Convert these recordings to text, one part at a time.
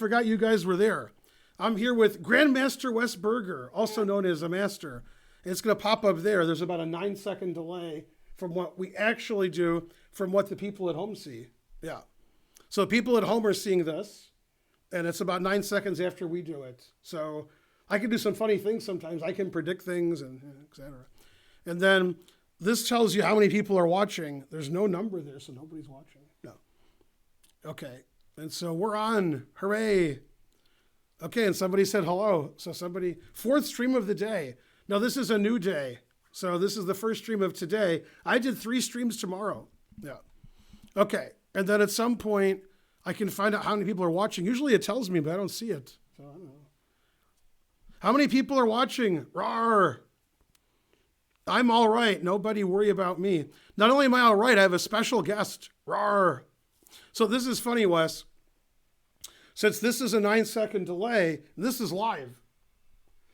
forgot you guys were there. I'm here with Grandmaster Wes Berger, also known as a master. It's going to pop up there. There's about a 9-second delay from what we actually do from what the people at home see. Yeah. So people at home are seeing this, and it's about 9 seconds after we do it. So I can do some funny things sometimes. I can predict things and et cetera. And then this tells you how many people are watching. There's no number there, so nobody's watching. No. Okay. And so we're on. Hooray. Okay, and somebody said hello. So somebody, fourth stream of the day. Now this is a new day. So this is the first stream of today. I did 3 streams tomorrow. Yeah. Okay, and then at some point, I can find out how many people are watching. Usually it tells me, but I don't see it. So I don't know. How many people are watching? Rawr. I'm all right. Nobody worry about me. Not only am I all right, I have a special guest. Rawr. So this is funny, Wes. Since this is a 9-second delay, this is live.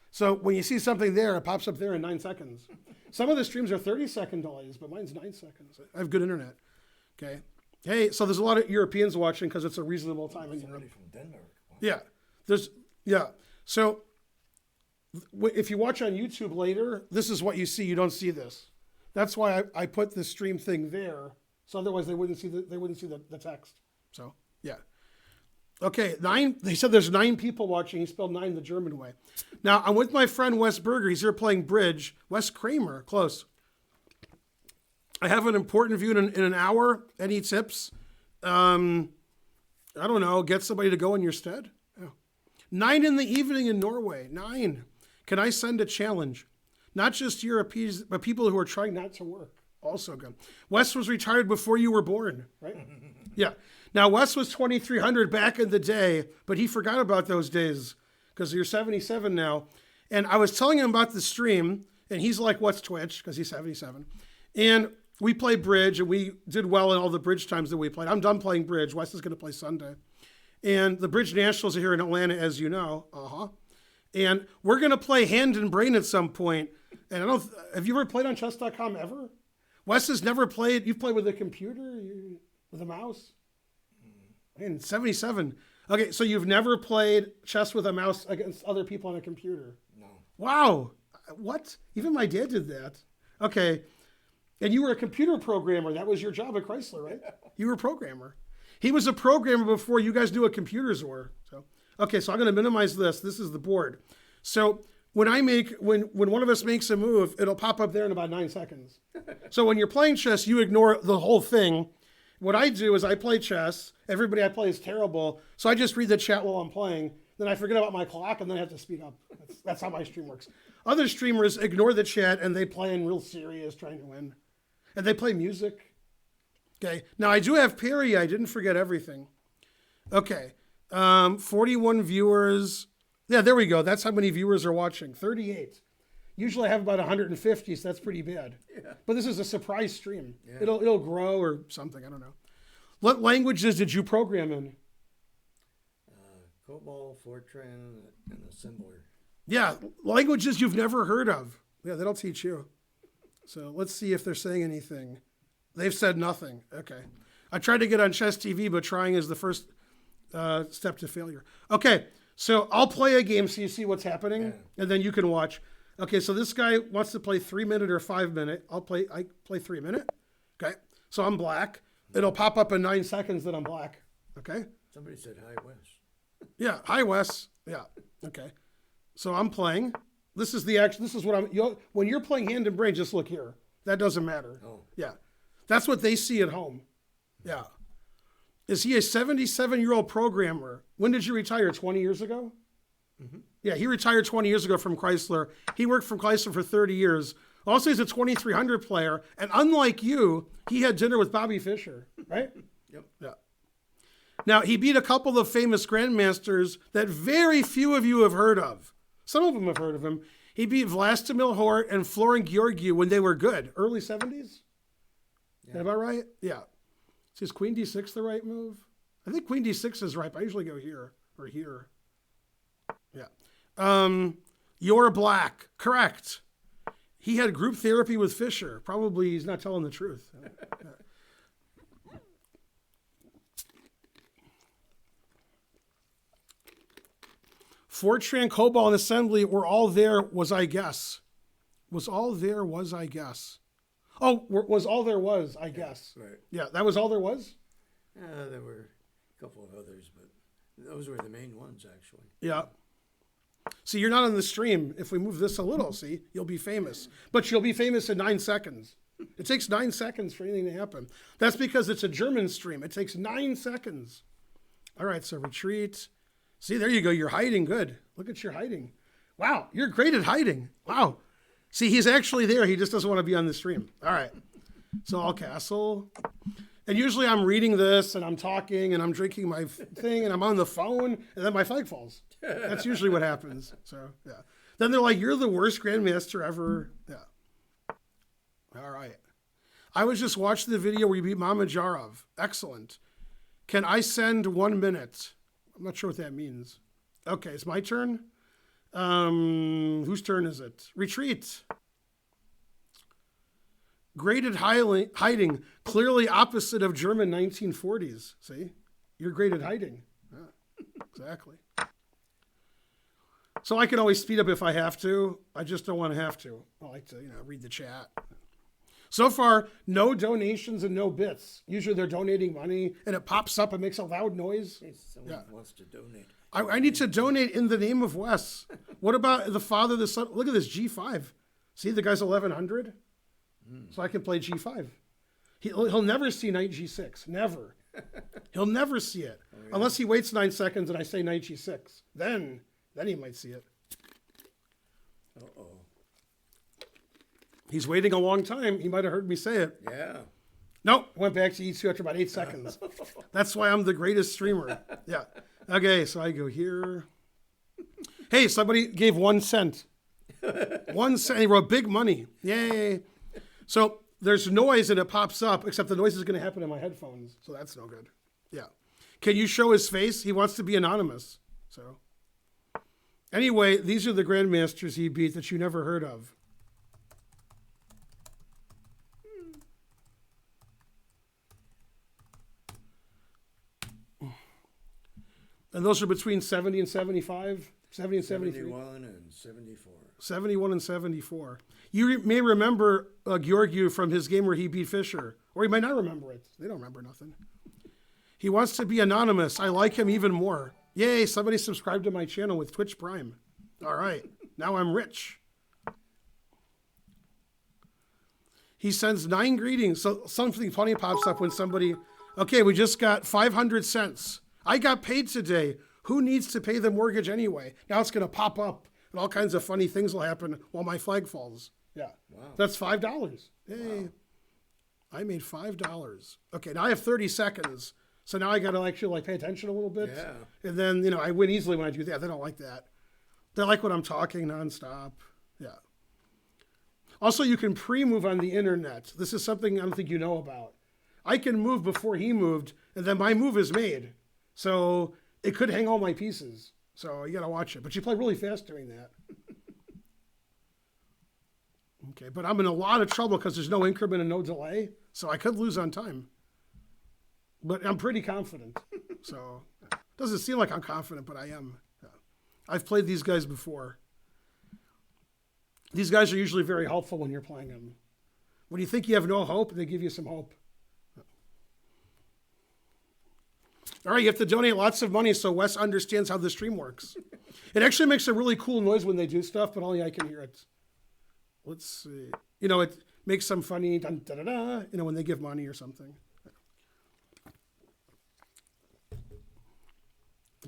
So when you see something there, it pops up there in 9 seconds. Some of the streams are 30-second delays, but mine's 9 seconds. I have good internet. Okay. Hey, so there's a lot of Europeans watching because it's a reasonable time in Europe. From Denmark. Yeah. So if you watch on YouTube later, this is what you see. You don't see this. That's why I put the stream thing there. So otherwise they wouldn't see the text. So yeah. Okay, 9. They said there's 9 people watching. He spelled 9 the German way. Now, I'm with my friend Wes Berger. He's here playing bridge. Wes Kramer, close. I have an important view in an hour. Any tips? I don't know. Get somebody to go in your stead? Oh. 9 in the evening in Norway. 9. Can I send a challenge? Not just Europeans, but people who are trying not to work. Also good. Wes was retired before you were born, right? Yeah. Now, Wes was 2,300 back in the day, but he forgot about those days because you're 77 now. And I was telling him about the stream, and he's like, what's Twitch? Because he's 77. And we play bridge, and we did well in all the bridge times that we played. I'm done playing bridge. Wes is going to play Sunday. And the Bridge Nationals are here in Atlanta, as you know. And we're going to play Hand and Brain at some point. And have you ever played on chess.com ever? Wes has never played. You've played with a computer, with a mouse? Man, 77. Okay, so you've never played chess with a mouse against other people on a computer? No. Wow. What? Even my dad did that. Okay. And you were a computer programmer. That was your job at Chrysler, right? You were a programmer. He was a programmer before you guys knew what computers were. So, okay, so I'm going to minimize this. This is the board. So when one of us makes a move, it'll pop up there in about 9 seconds. So when you're playing chess, you ignore the whole thing. What I do is I play chess. Everybody I play is terrible. So I just read the chat while I'm playing. Then I forget about my clock and then I have to speed up. That's how my stream works. Other streamers ignore the chat and they play in real serious trying to win. And they play music. Okay. Now I do have Perry. I didn't forget everything. Okay. 41 viewers. Yeah, there we go. That's how many viewers are watching. 38. Usually I have about 150, so that's pretty bad. Yeah. But this is a surprise stream. Yeah. It'll grow or something. I don't know. What languages did you program in? COBOL, Fortran, and Assembler. Yeah, languages you've never heard of. Yeah, that'll teach you. So let's see if they're saying anything. They've said nothing. Okay. I tried to get on Chess TV, but trying is the first step to failure. Okay, so I'll play a game so you see what's happening, and then you can watch. Okay, so this guy wants to play 3-minute or 5-minute. I play 3-minute. Okay, so I'm black. It'll pop up in 9 seconds that I'm black. Okay. Somebody said hi, Wes. Yeah, hi Wes. Yeah. Okay. So I'm playing. This is what when you're playing Hand and Brain, just look here. That doesn't matter. Oh. Yeah. That's what they see at home. Yeah. Is he a 77-year-old programmer? When did you retire? 20 years ago? Mm-hmm. Yeah, he retired 20 years ago from Chrysler. He worked for Chrysler for 30 years. Also, he's a 2,300 player. And unlike you, he had dinner with Bobby Fischer, right? Yep. Yeah. Now, he beat a couple of famous grandmasters that very few of you have heard of. Some of them have heard of him. He beat Vlastimil Hort and Florent Georgiou when they were good. Early 70s? Yeah. Am I right? Yeah. Is Queen D6 the right move? I think Queen D6 is right, but I usually go here or here. Yeah. You're black. Correct. He had group therapy with Fisher. Probably he's not telling the truth. Fortran, COBOL, and assembly were all there, was I guess. Was all there, was I guess. Oh, was all there was, I guess. Right. Yeah, that was all there was? There were a couple of others, but those were the main ones, actually. Yeah. See, you're not on the stream. If we move this a little, see, you'll be famous. But you'll be famous in 9 seconds. It takes 9 seconds for anything to happen. That's because it's a German stream. It takes 9 seconds. All right, so retreat. See, there you go. You're hiding good. Look at your hiding. Wow, you're great at hiding. Wow. See, he's actually there. He just doesn't want to be on the stream. All right. So all castle. And usually I'm reading this and I'm talking and I'm drinking my thing and I'm on the phone and then my flag falls. That's usually what happens. So, yeah. Then they're like, you're the worst grandmaster ever. Yeah. All right. I was just watching the video where you beat Mama Jarov. Excellent. Can I send 1 minute? I'm not sure what that means. Okay, it's my turn. Whose turn is it? Retreat. Great at hiding, clearly opposite of German 1940s. See? You're great at hiding. Yeah, exactly. So I can always speed up if I have to. I just don't want to have to. I like to, read the chat. So far, no donations and no bits. Usually they're donating money and it pops up and makes a loud noise. Hey, someone wants to donate. I need to donate in the name of Wes. What about the father, the son? Look at this, G5. See, the guy's 1100? So I can play G5. He'll never see knight G6. Never. He'll never see it. Oh, yeah. Unless he waits 9 seconds and I say knight G6. Then he might see it. Uh-oh. He's waiting a long time. He might have heard me say it. Yeah. Nope. Went back to E2 after about 8 seconds. That's why I'm the greatest streamer. Yeah. Okay, so I go here. Hey, somebody gave 1 cent. 1 cent. He wrote big money. Yay. So there's noise and it pops up, except the noise is going to happen in my headphones. So that's no good. Yeah. Can you show his face? He wants to be anonymous. So anyway, these are the grandmasters he beat that you never heard of. And those are between 70 and 75, 70 and 73. 71 and 74. 71 and 74. You may remember Georgiou from his game where he beat Fischer. Or you might not remember it. They don't remember nothing. He wants to be anonymous. I like him even more. Yay, somebody subscribed to my channel with Twitch Prime. All right, now I'm rich. He sends 9 greetings. So something funny pops up when somebody, okay, we just got 500 cents. I got paid today. Who needs to pay the mortgage anyway? Now it's going to pop up and all kinds of funny things will happen while my flag falls. Yeah. Wow. That's $5. Hey, wow. I made $5. Okay, now I have 30 seconds. So now I got to actually pay attention a little bit. Yeah. And then, I win easily when I do that. They don't like that. They like when I'm talking nonstop. Yeah. Also, you can pre-move on the internet. This is something I don't think you know about. I can move before he moved, and then my move is made. So it could hang all my pieces. So you got to watch it. But you play really fast doing that. Okay, but I'm in a lot of trouble because there's no increment and no delay. So I could lose on time. But I'm pretty confident. So it doesn't seem like I'm confident, but I am. Yeah. I've played these guys before. These guys are usually very helpful when you're playing them. When you think you have no hope, they give you some hope. All right, you have to donate lots of money so Wes understands how the stream works. It actually makes a really cool noise when they do stuff, but only I can hear it. Let's see. It makes some funny dun, da, da, da, when they give money or something.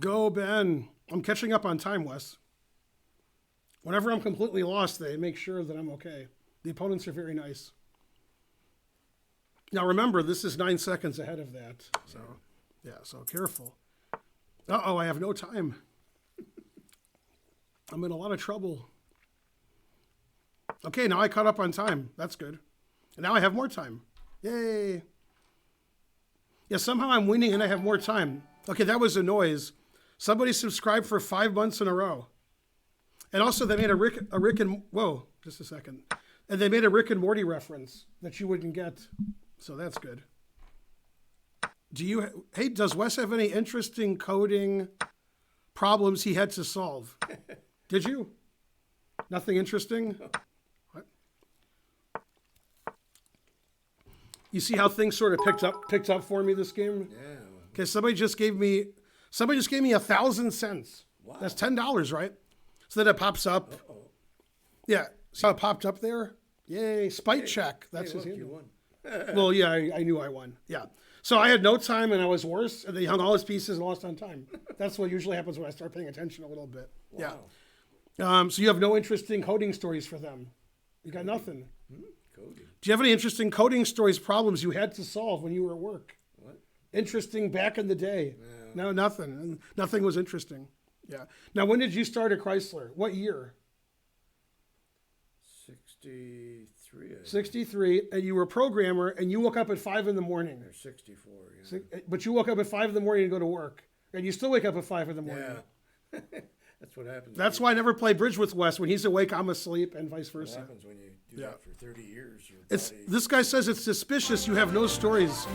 Go, Ben. I'm catching up on time, Wes. Whenever I'm completely lost, they make sure that I'm okay. The opponents are very nice. Now remember, this is 9 seconds ahead of that. So, yeah, so careful. Uh-oh, I have no time. I'm in a lot of trouble. Okay, now I caught up on time. That's good. And now I have more time. Yay. Yeah, somehow I'm winning and I have more time. Okay, that was a noise. Somebody subscribed for 5 months in a row. And also they made a Rick and, whoa, just a second. And they made a Rick and Morty reference that you wouldn't get. So that's good. Does Wes have any interesting coding problems he had to solve. Did you? Nothing interesting? What? You see how things sort of picked up for me this game? Yeah. Okay, somebody just gave me 1,000 cents. Wow. That's $10, right? So then it pops up. Uh-oh. Yeah. See how it popped up there? Yay, spite check. That's Hey, his look, handle. you won. Well, yeah, I knew I won. Yeah. So I had no time and I was worse, and they hung all his pieces and lost on time. That's what usually happens when I start paying attention a little bit. Wow. Yeah. So you have no interesting coding stories for them. You got nothing. Coding. Do you have any interesting coding stories, problems you had to solve when you were at work? What? Interesting back in the day. No. No, nothing. Nothing was interesting. Yeah. Now, when did you start at Chrysler? What year? 63. I think. 63. And you were a programmer, and you woke up at 5 in the morning. Or 64. Yeah. But you woke up at 5 in the morning to go to work. And you still wake up at 5 in the morning. Yeah. That's what happens. That's why I never play bridge with Wes. When he's awake, I'm asleep, and vice What versa. happens when you do that for 30 years. Your It's body, this guy says it's suspicious you have no stories.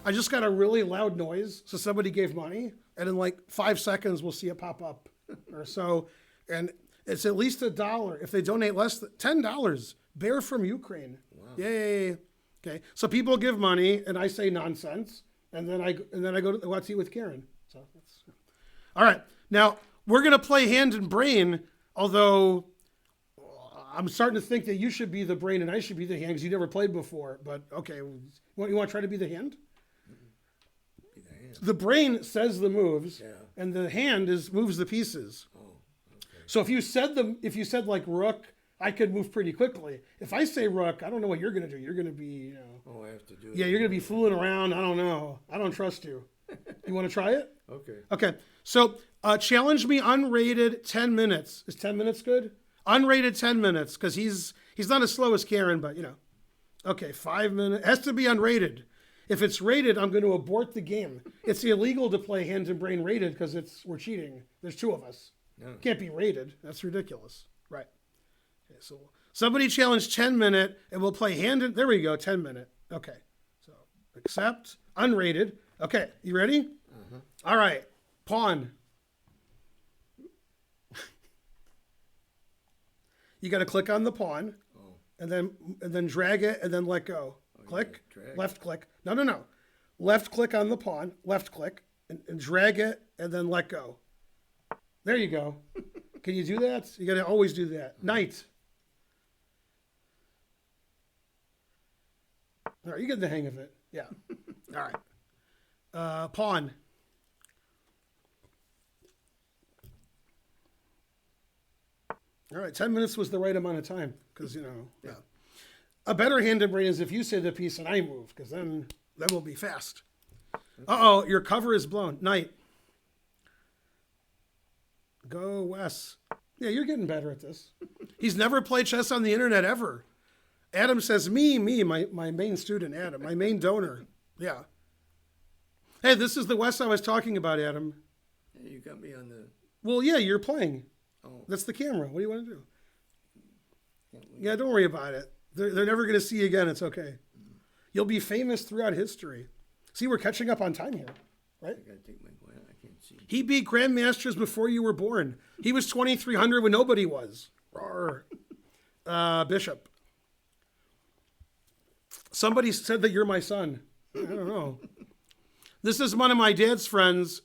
I just got a really loud noise, so somebody gave money, and in like 5 seconds we'll see it pop up or so, and it's at least $1. If they donate less than $10, Bear from Ukraine. Wow. Yay! Okay, so people give money, and I say nonsense, and then I go to Let's Eat with Karen. So that's all right. Now we're gonna play hand and brain, although. I'm starting to think that you should be the brain and I should be the hand because you never played before. But okay, you want to try to be the hand? be the hand. The brain says the moves, Yeah. and the hand moves the pieces. Oh, okay. So if you said like rook, I could move pretty quickly. If I say rook, I don't know what you're gonna do. You're gonna be, Oh, I have to do it. yeah, you're gonna be fooling around. I don't know. I don't trust you. You want to try it? Okay. Okay. So challenge me unrated 10 minutes. Is 10 minutes good? Unrated 10 minutes, because he's not as slow as Karen, but Okay, 5 minutes. Has to be unrated. If it's rated, I'm going to abort the game. It's illegal to play hand and brain rated because we're cheating. There's 2 of us. No. Can't be rated. That's ridiculous. Right. Okay, so somebody challenge 10 minute, and we'll play hand and, there we go, 10 minute. Okay. So accept, unrated. Okay, you ready? All right. Pawn. You got to click on the pawn, and then drag it, and then let go. Click, drag. left click. No. Left click on the pawn, left click, and drag it, and then let go. There you go. Can you do that? You got to always do that. Knight. All right, you get the hang of it. Yeah. All right. Pawn. All right, 10 minutes was the right amount of time because, yeah. A better hand and brain is if you say the piece and I move because then we'll be fast. Uh-oh, your cover is blown. Knight. Go, Wes. Yeah, you're getting better at this. He's never played chess on the internet ever. Adam says, me, my main student, Adam, my main donor. Yeah. Hey, this is the Wes I was talking about, Adam. Hey, you got me on the. Well, yeah, you're playing. Oh. That's the camera. What do you want to do? Can't wait. Yeah, don't worry about it. They're never going to see you again. It's okay. You'll be famous throughout history. See, we're catching up on time here, right? I gotta take my. I can't see. He beat grandmasters before you were born. He was 2,300 when nobody was. Rawr. Bishop. Somebody said that you're my son. I don't know. This is one of my dad's friends.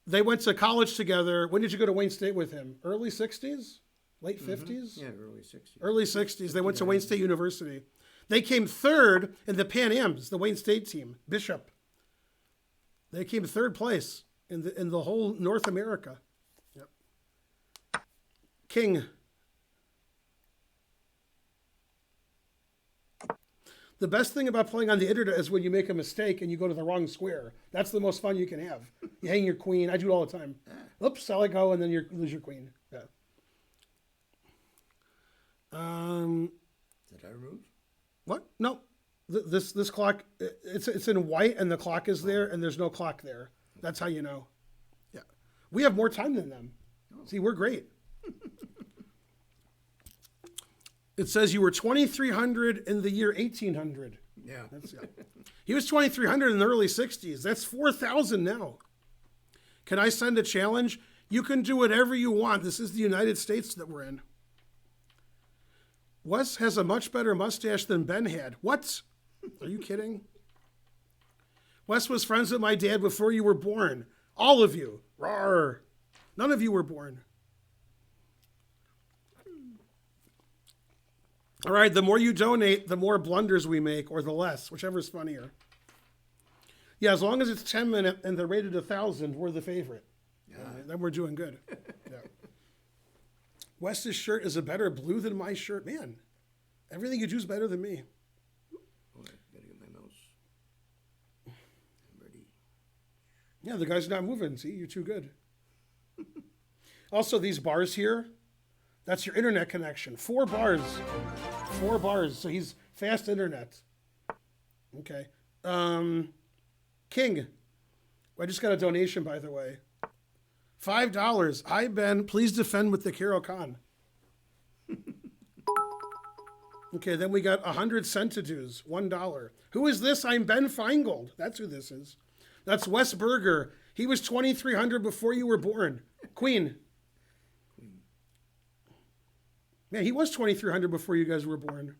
They went to college together. When did you go to Wayne State with him? Early 60s? Late 50s? Yeah, early 60s. Early 60s. They went to Wayne State University. They came third in the Pan Ams, the Wayne State team, Bishop. They came third place in the whole North America. Yep. King. The best thing about playing on the internet is when you make a mistake and you go to the wrong square. That's the most fun you can have. You hang your queen. I do it all the time. Oops, I let go, and then you lose your queen. Yeah. Did I remove? What? No. This clock, it's in white, and the clock is there, and there's no clock there. That's how you know. Yeah. We have more time than them. See, we're great. It says you were 2,300 in the year 1800. Yeah. He was 2,300 in the early 60s. That's 4,000 now. Can I send a challenge? You can do whatever you want. This is the United States that we're in. Wes has a much better mustache than Ben had. What? Are you kidding? Wes was friends with my dad before you were born. All of you. Rawr. None of you were born. All right, the more you donate, the more blunders we make, or the less, whichever's funnier. Yeah, as long as it's 10 minutes and they're rated 1,000, we're the favorite. Yeah. Then we're doing good. Yeah. Wes's shirt is a better blue than my shirt. Man, everything you do is better than me. Oh, I gotta get my mouse. I'm ready. Yeah, the guy's not moving. See, you're too good. Also, these bars here, that's your internet connection. 4 bars. 4 bars. So he's fast internet. Okay. King. I just got a donation, by the way. $5. Hi, Ben. Please defend with the Carol Khan. Okay, then we got 100 centidues. $1. Who is this? I'm Ben Feingold. That's who this is. That's Wes Berger. He was 2,300 before you were born. Queen. Man, he was 2,300 before you guys were born.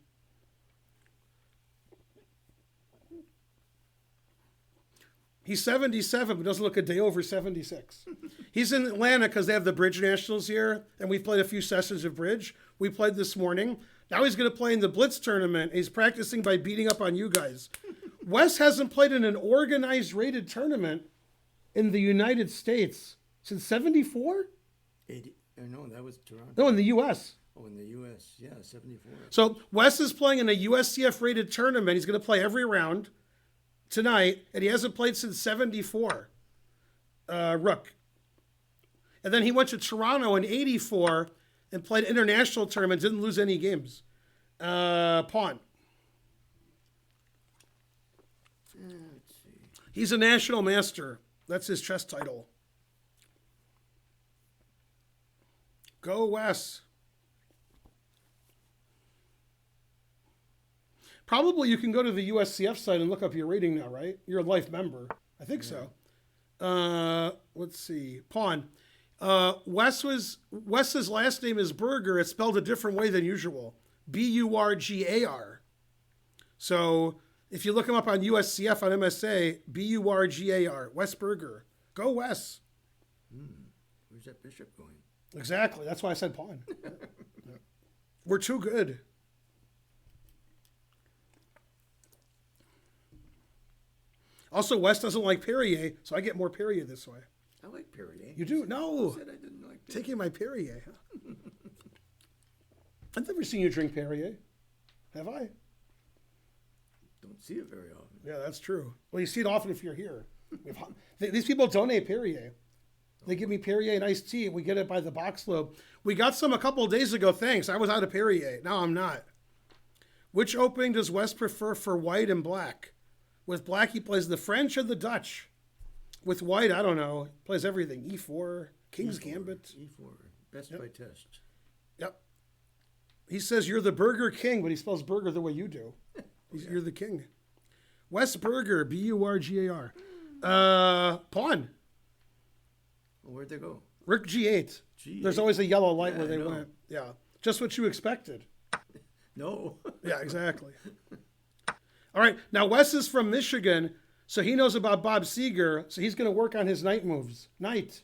He's 77, but doesn't look a day over 76. He's in Atlanta because they have the Bridge Nationals here, and we've played a few sessions of bridge. We played this morning. Now he's going to play in the Blitz tournament. He's practicing by beating up on you guys. Wes hasn't played in an organized rated tournament in the United States since 74? 80. No, that was Toronto. No, in the U.S. Oh, in the U.S. Yeah, 74. So Wes is playing in a USCF rated tournament. He's going to play every round tonight, and he hasn't played since 74. Rook. And then he went to Toronto in 84 and played international tournament, didn't lose any games. Pawn. Let's see. He's a national master. That's his chess title. Go Wes. Probably you can go to the USCF site and look up your rating now, right? You're a life member. I think so. Let's see. Pawn. Wes's last name is Berger. It's spelled a different way than usual. Burgar. So if you look him up on USCF on MSA, Burgar. Wes Berger. Go Wes. Where's that bishop going? Exactly. That's why I said pawn. Yeah. We're too good. Also, Wes doesn't like Perrier, so I get more Perrier this way. I like Perrier. You do? No. I said I didn't like Perrier. Taking my Perrier. Huh? I've never seen you drink Perrier. Have I? Don't see it very often. Yeah, that's true. Well, you see it often if you're here. These people donate Perrier. They give me Perrier and iced tea, and we get it by the box load. We got some a couple of days ago, thanks. I was out of Perrier. Now I'm not. Which opening does Wes prefer for white and black? With black, he plays the French or the Dutch. With white, I don't know. He plays everything. E4, King's Gambit. E4, best by test. Yep. He says you're the Burger King, but he spells burger the way you do. You're the king. Wes Berger, Burgar. Pawn. Well, where'd they go? Rook G8. G8. There's always a yellow light Yeah, where they I know. went. Yeah. Just what you expected. No. Yeah, exactly. All right. Now, Wes is from Michigan, so he knows about Bob Seger, so he's going to work on his knight moves. Knight.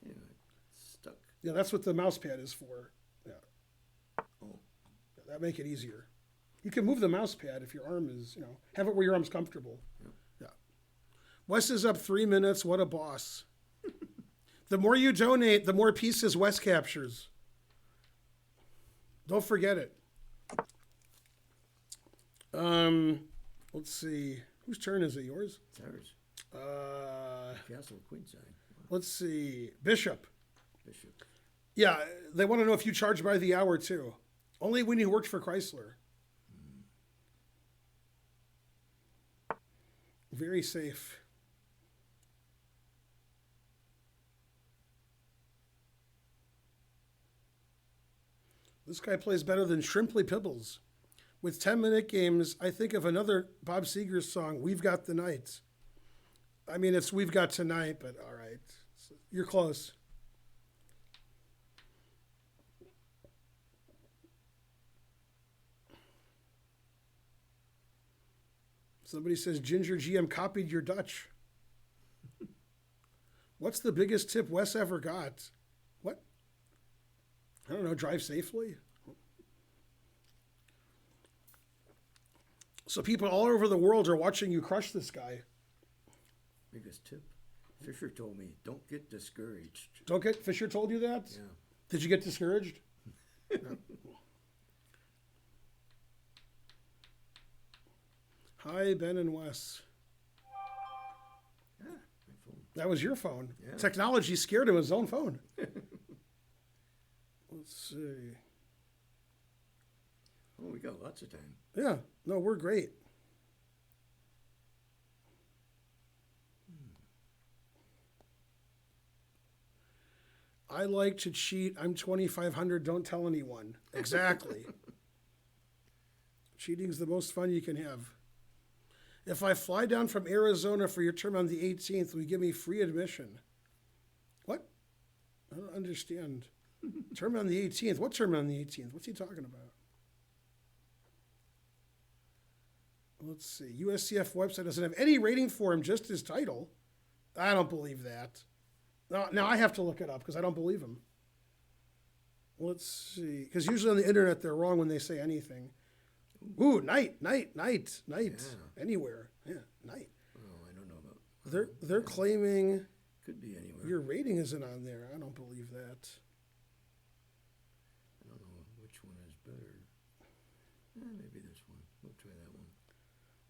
Yeah, it's stuck. Yeah, that's what the mouse pad is for. Yeah. Oh. Yeah, that make it easier. You can move the mouse pad if your arm is, have it where your arm's comfortable. Yeah. Wes is up 3 minutes. What a boss. The more you donate, the more pieces Wes captures. Don't forget it. Let's see. Whose turn is it? Yours? It's ours. Castle, queenside. Let's see. Bishop. Bishop. Yeah, they want to know if you charge by the hour too. Only when you worked for Chrysler. Very safe. This guy plays better than Shrimply Pibbles. With 10-minute games, I think of another Bob Seger song, We've Got the Night. I mean, it's we've got tonight, but all right. You're close. Somebody says Ginger GM copied your Dutch. What's the biggest tip Wes ever got? What? I don't know. Drive safely. So people all over the world are watching you crush this guy. Biggest tip. Fisher told me, don't get discouraged. Don't get Fisher told you that? Yeah. Did you get discouraged? No. Hi, Ben and Wes. Ah, my phone. That was your phone. Yeah. Technology scared him of his own phone. Let's see. Oh, we got lots of time. Yeah. No, we're great. I like to cheat. I'm 2,500. Don't tell anyone. Exactly. Cheating's the most fun you can have. If I fly down from Arizona for your term on the 18th, will you give me free admission? What? I don't understand. Term on the 18th? What term on the 18th? What's he talking about? Let's see. USCF website doesn't have any rating for him, just his title. I don't believe that. Now I have to look it up because I don't believe him. Let's see. Because usually on the internet they're wrong when they say anything. Ooh, night. Yeah. Anywhere. Yeah, night. Oh, I don't know about. They're claiming Could be anywhere. your rating isn't on there. I don't believe that. I don't know which one is better. Maybe this one. We'll try that one.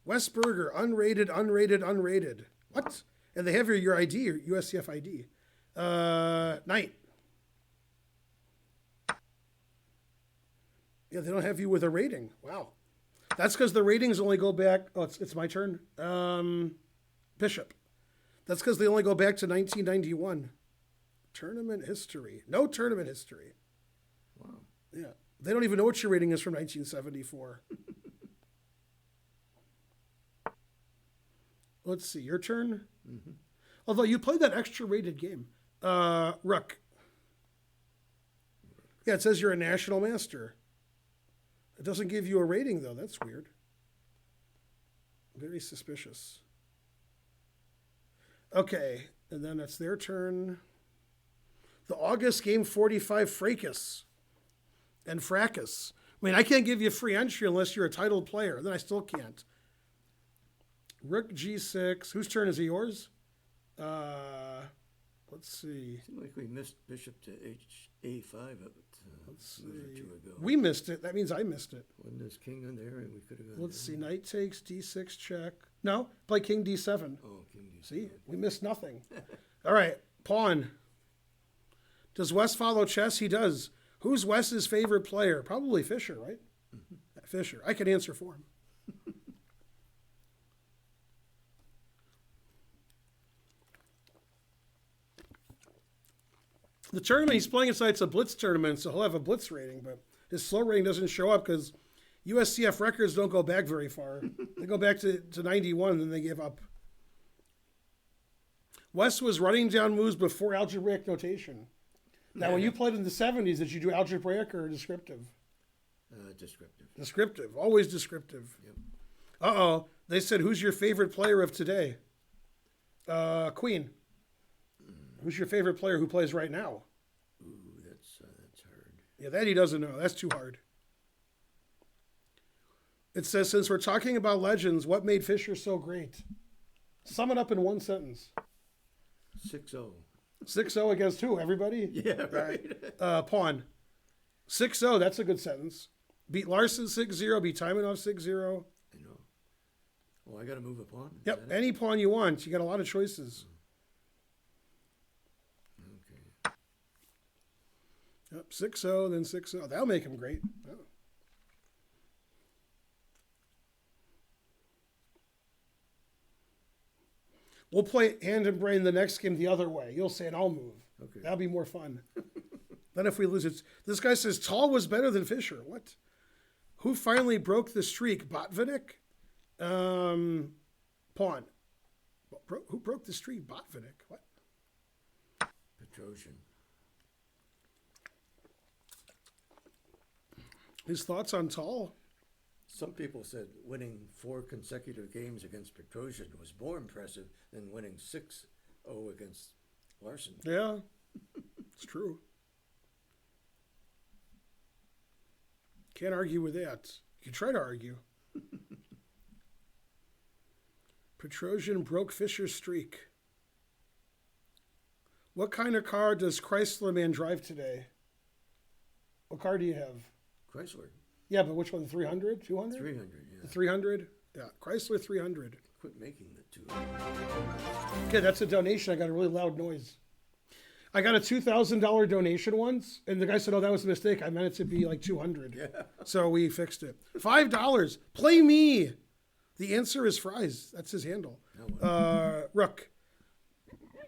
Westberger, unrated. What? And they have your ID, your USCF ID. Night. Yeah, they don't have you with a rating. Wow. That's because the ratings only go back. Oh, it's my turn. Bishop. That's because they only go back to 1991. Tournament history. No tournament history. Wow. Yeah. They don't even know what your rating is from 1974. Let's see. Your turn? Mm-hmm. Although you played that extra rated game. Rook. Yeah, it says you're a national master. It doesn't give you a rating, though. That's weird. Very suspicious. Okay, and then it's their turn. The August game 45 Fracas and Fracas. I mean, I can't give you free entry unless you're a titled player. Then I still can't. Rook G6. Whose turn is it? Yours? Let's see. Seemed like we missed bishop to A5 Let's a move or see. two ago. We missed it. That means I missed it. Wasn't this king on there and we could have gone Let's see. down? Knight takes D6 check. No, play King D7. Oh, king D7. See, we missed nothing. All right, pawn. Does Wes follow chess? He does. Who's Wes's favorite player? Probably Fisher, right? Fisher. I can answer for him. The tournament he's playing inside, it's a blitz tournament, so he'll have a blitz rating, but his slow rating doesn't show up because USCF records don't go back very far. They go back to 91, and then they give up. Wes was running down moves before algebraic notation. Now, when you played in the 70s, did you do algebraic or descriptive? Descriptive. Descriptive. Always descriptive. Yep. Uh-oh. They said, who's your favorite player of today? Queen. Who's your favorite player who plays right now? Ooh, that's hard. Yeah, that he doesn't know. That's too hard. It says, since we're talking about legends, what made Fisher so great? Sum it up in one sentence. 6-0. 6-0 against who? Everybody? Yeah, right. Pawn. 6-0, that's a good sentence. Beat Larson 6-0, beat Taimanov 6-0. I know. Oh, I got to move a pawn? Is Yep, that it? any pawn you want. You got a lot of choices. Okay. Yep, 6-0, then 6-0. That'll make him great. Oh. We'll play hand and brain the next game the other way. You'll say, and I'll move. Okay. That'll be more fun. Then if we lose, it's this guy says Tall was better than Fisher. What? Who finally broke the streak? Botvinnik? Pawn. Who broke the streak? Botvinnik. What? Petrosian. His thoughts on Tall? Some people said winning 4 consecutive games against Petrosian was more impressive than winning 6-0 against Larson. Yeah, it's true. Can't argue with that. You can try to argue. Petrosian broke Fisher's streak. What kind of car does Chrysler man drive today? What car do you have? Chrysler. Yeah, but which one? 300? 200? 300, yeah. The 300? Yeah, Chrysler 300. Quit making the 200. Okay, that's a donation. I got a really loud noise. I got a $2,000 donation once, and the guy said, "Oh, that was a mistake. I meant it to be like 200." Yeah. So we fixed it. $5. Play me. The answer is fries. That's his handle. Rook. Okay.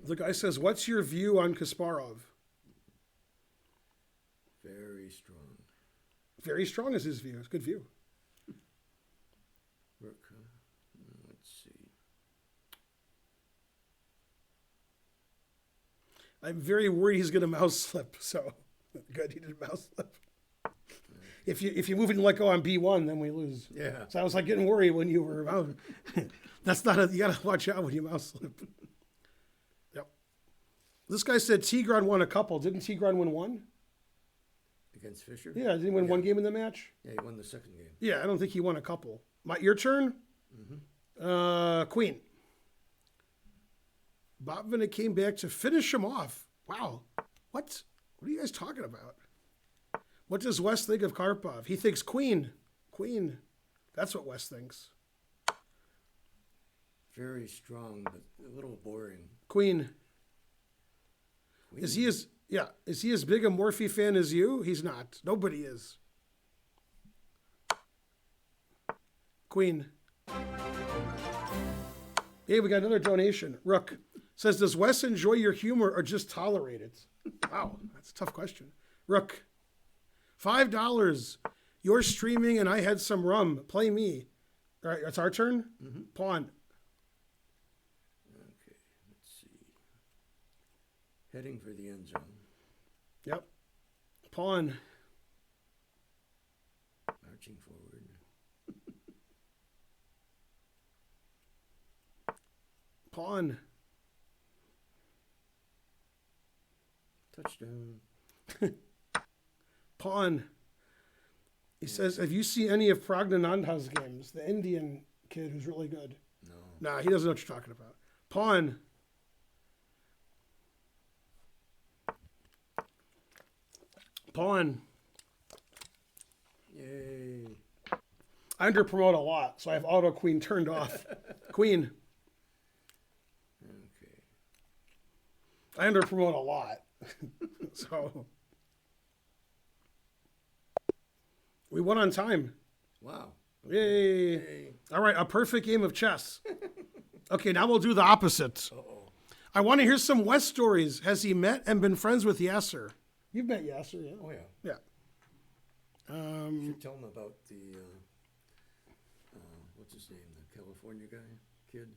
The guy says, "What's your view on Kasparov?" Very strong. Very strong is his view. It's a good view. Rook, huh? Let's see. I'm very worried he's going to mouse slip. So good, he did mouse slip. If you move it and let go on B1, then we lose. Yeah. So I was like getting worried when you were out. That's not you got to watch out when you mouse slip. Yep. This guy said Tigran won a couple. Didn't Tigran win one? Against Fisher? Yeah, did he win one game in the match? Yeah, he won the second game. Yeah, I don't think he won a couple. Your turn? Mm-hmm. Queen. Botvinnik came back to finish him off. Wow. What are you guys talking about? What does Wes think of Karpov? He thinks Queen. Queen. That's what Wes thinks. Very strong, but a little boring. Queen. Queen. Is he as big a Morphe fan as you? He's not. Nobody is. Queen. Hey, we got another donation. Rook says, "Does Wes enjoy your humor or just tolerate it?" Wow, that's a tough question. Rook. $5. You're streaming and I had some rum. Play me. All right, it's our turn. Mm-hmm. Pawn. Okay, let's see. Heading for the end zone. Yep. Pawn. Marching forward. Pawn. Touchdown. Pawn. He says, "Have you seen any of Pragnanandha's games? The Indian kid who's really good." No. Nah, he doesn't know what you're talking about. Pawn. Pawn. Yay. I under promote a lot, so I have auto queen turned off. Queen. Okay. I under promote a lot. So we won on time. Wow. Yay. Yay. All right, a perfect game of chess. Okay, now we'll do the opposite. Uh-oh. I want to hear some West stories. Has he met and been friends with Yasser? You've met Yasser, yeah? Oh, yeah. Yeah. You should tell him about the, what's his name, the California guy, kid.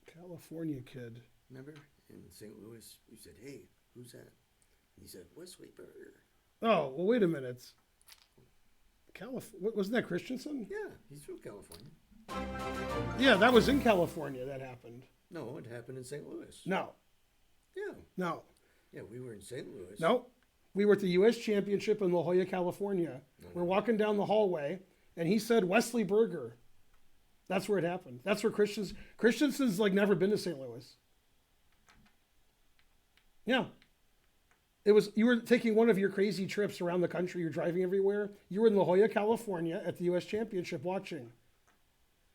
California kid. Remember? In St. Louis, we said, "Hey, who's that?" He said, "Wesley Berger." Oh, well, wait a minute. Wasn't that Christensen? Yeah, he's from California. Yeah, that was in California that happened. No, it happened in St. Louis. No. Yeah. No. Yeah, we were in St. Louis. No. We were at the U.S. Championship in La Jolla, California. We're walking down the hallway, and he said Wesley Berger. That's where it happened. That's where Christensen's like never been to St. Louis. Yeah. You were taking one of your crazy trips around the country. You're driving everywhere. You were in La Jolla, California at the U.S. Championship watching.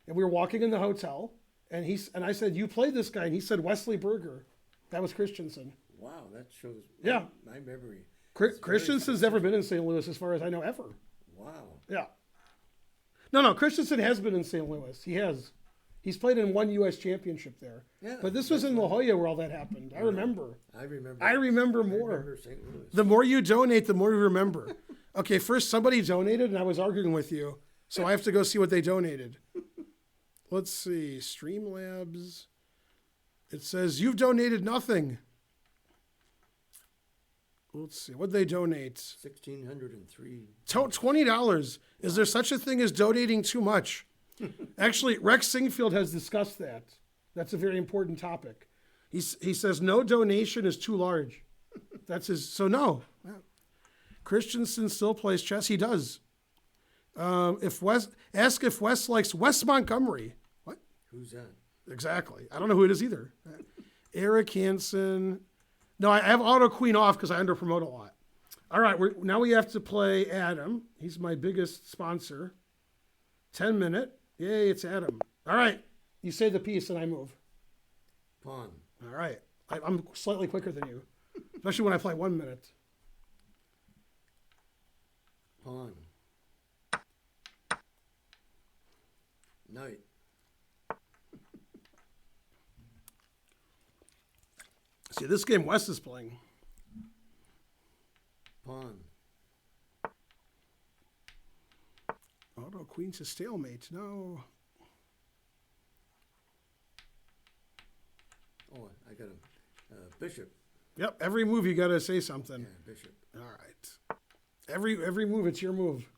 And we were walking in the hotel, and I said, "You played this guy." And he said, "Wesley Berger." That was Christensen. Wow, that shows Yeah. my memory. Christensen's never been in St. Louis as far as I know, ever. Wow. Yeah. No, Christensen has been in St. Louis. He has. He's played in one U.S. championship there. Yeah. But this was in La Jolla where all that happened. I remember. I remember. I remember I more. remember St. Louis. The more you donate, the more you remember. Okay, first somebody donated and I was arguing with you. So I have to go see what they donated. Let's see. Streamlabs. It says, you've donated nothing. Let's see. What'd they donate? $1,603. $20. Is there such a thing as donating too much? Actually, Rex Singfield has discussed that. That's a very important topic. He says no donation is too large. That's his. So no. Yeah. Christensen still plays chess. He does. Ask if Wes likes Wes Montgomery. What? Who's that? Exactly. I don't know who it is either. Eric Hansen. No, I have auto queen off because I under promote a lot. All right, now we have to play Adam. He's my biggest sponsor. 10-minute. Yay, it's Adam. All right, you say the piece and I move. Pawn. All right, I'm slightly quicker than you, especially when I play 1 minute. Pawn. Knight. See, this game Wes is playing. Pawn. Auto queen's a stalemate. No. Oh, I got a bishop. Yep, every move you got to say something. Yeah, bishop. All right. Every move, it's your move.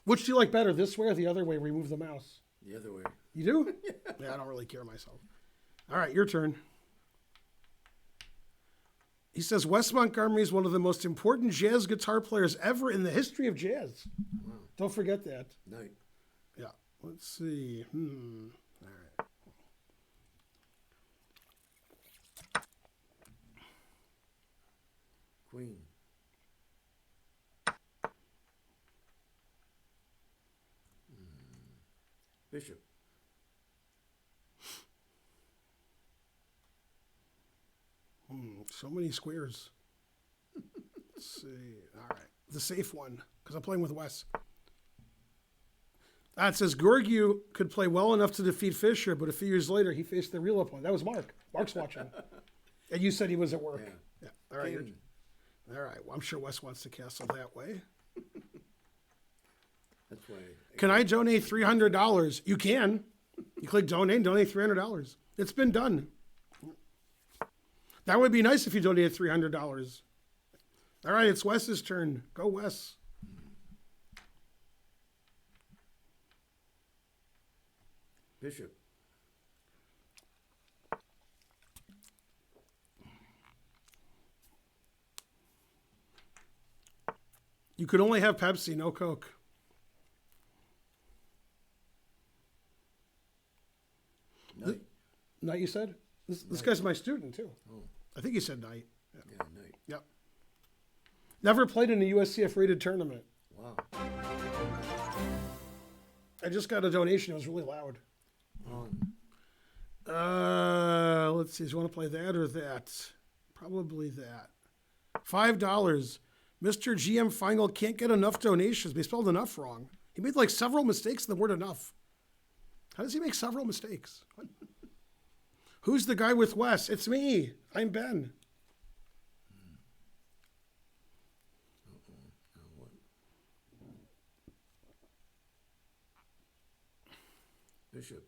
Which do you like better, this way or the other way? Remove the mouse. The other way. You do? Yeah, I don't really care myself. All right, your turn. He says Wes Montgomery is one of the most important jazz guitar players ever in the history of jazz. Wow. Don't forget that. Knight. Yeah. Let's see. All right. Queen. Bishop. So many squares. Let's see. All right. The safe one, because I'm playing with Wes. It says Georgiou could play well enough to defeat Fischer, but a few years later he faced the real opponent. That was Mark. Mark's watching. And you said he was at work. Yeah. All right. King. All right. Well, I'm sure Wes wants to castle that way. That's why. Can I donate $300? You can. You click donate $300. It's been done. That would be nice if you donated $300. All right, it's Wes's turn. Go, Wes. Bishop. You could only have Pepsi, no Coke. Knight. Knight, you said? This guy's my student, too. Oh. I think he said Knight. Yeah, knight. Yep. Never played in a USCF rated tournament. Wow. I just got a donation. It was really loud. Pawn. Let's see. Do you want to play that or that? Probably that. $5. Mr. GM Final can't get enough donations. They spelled enough wrong. He made like several mistakes in the word enough. How does he make several mistakes? What? Who's the guy with Wes? It's me. I'm Ben. What? Bishop.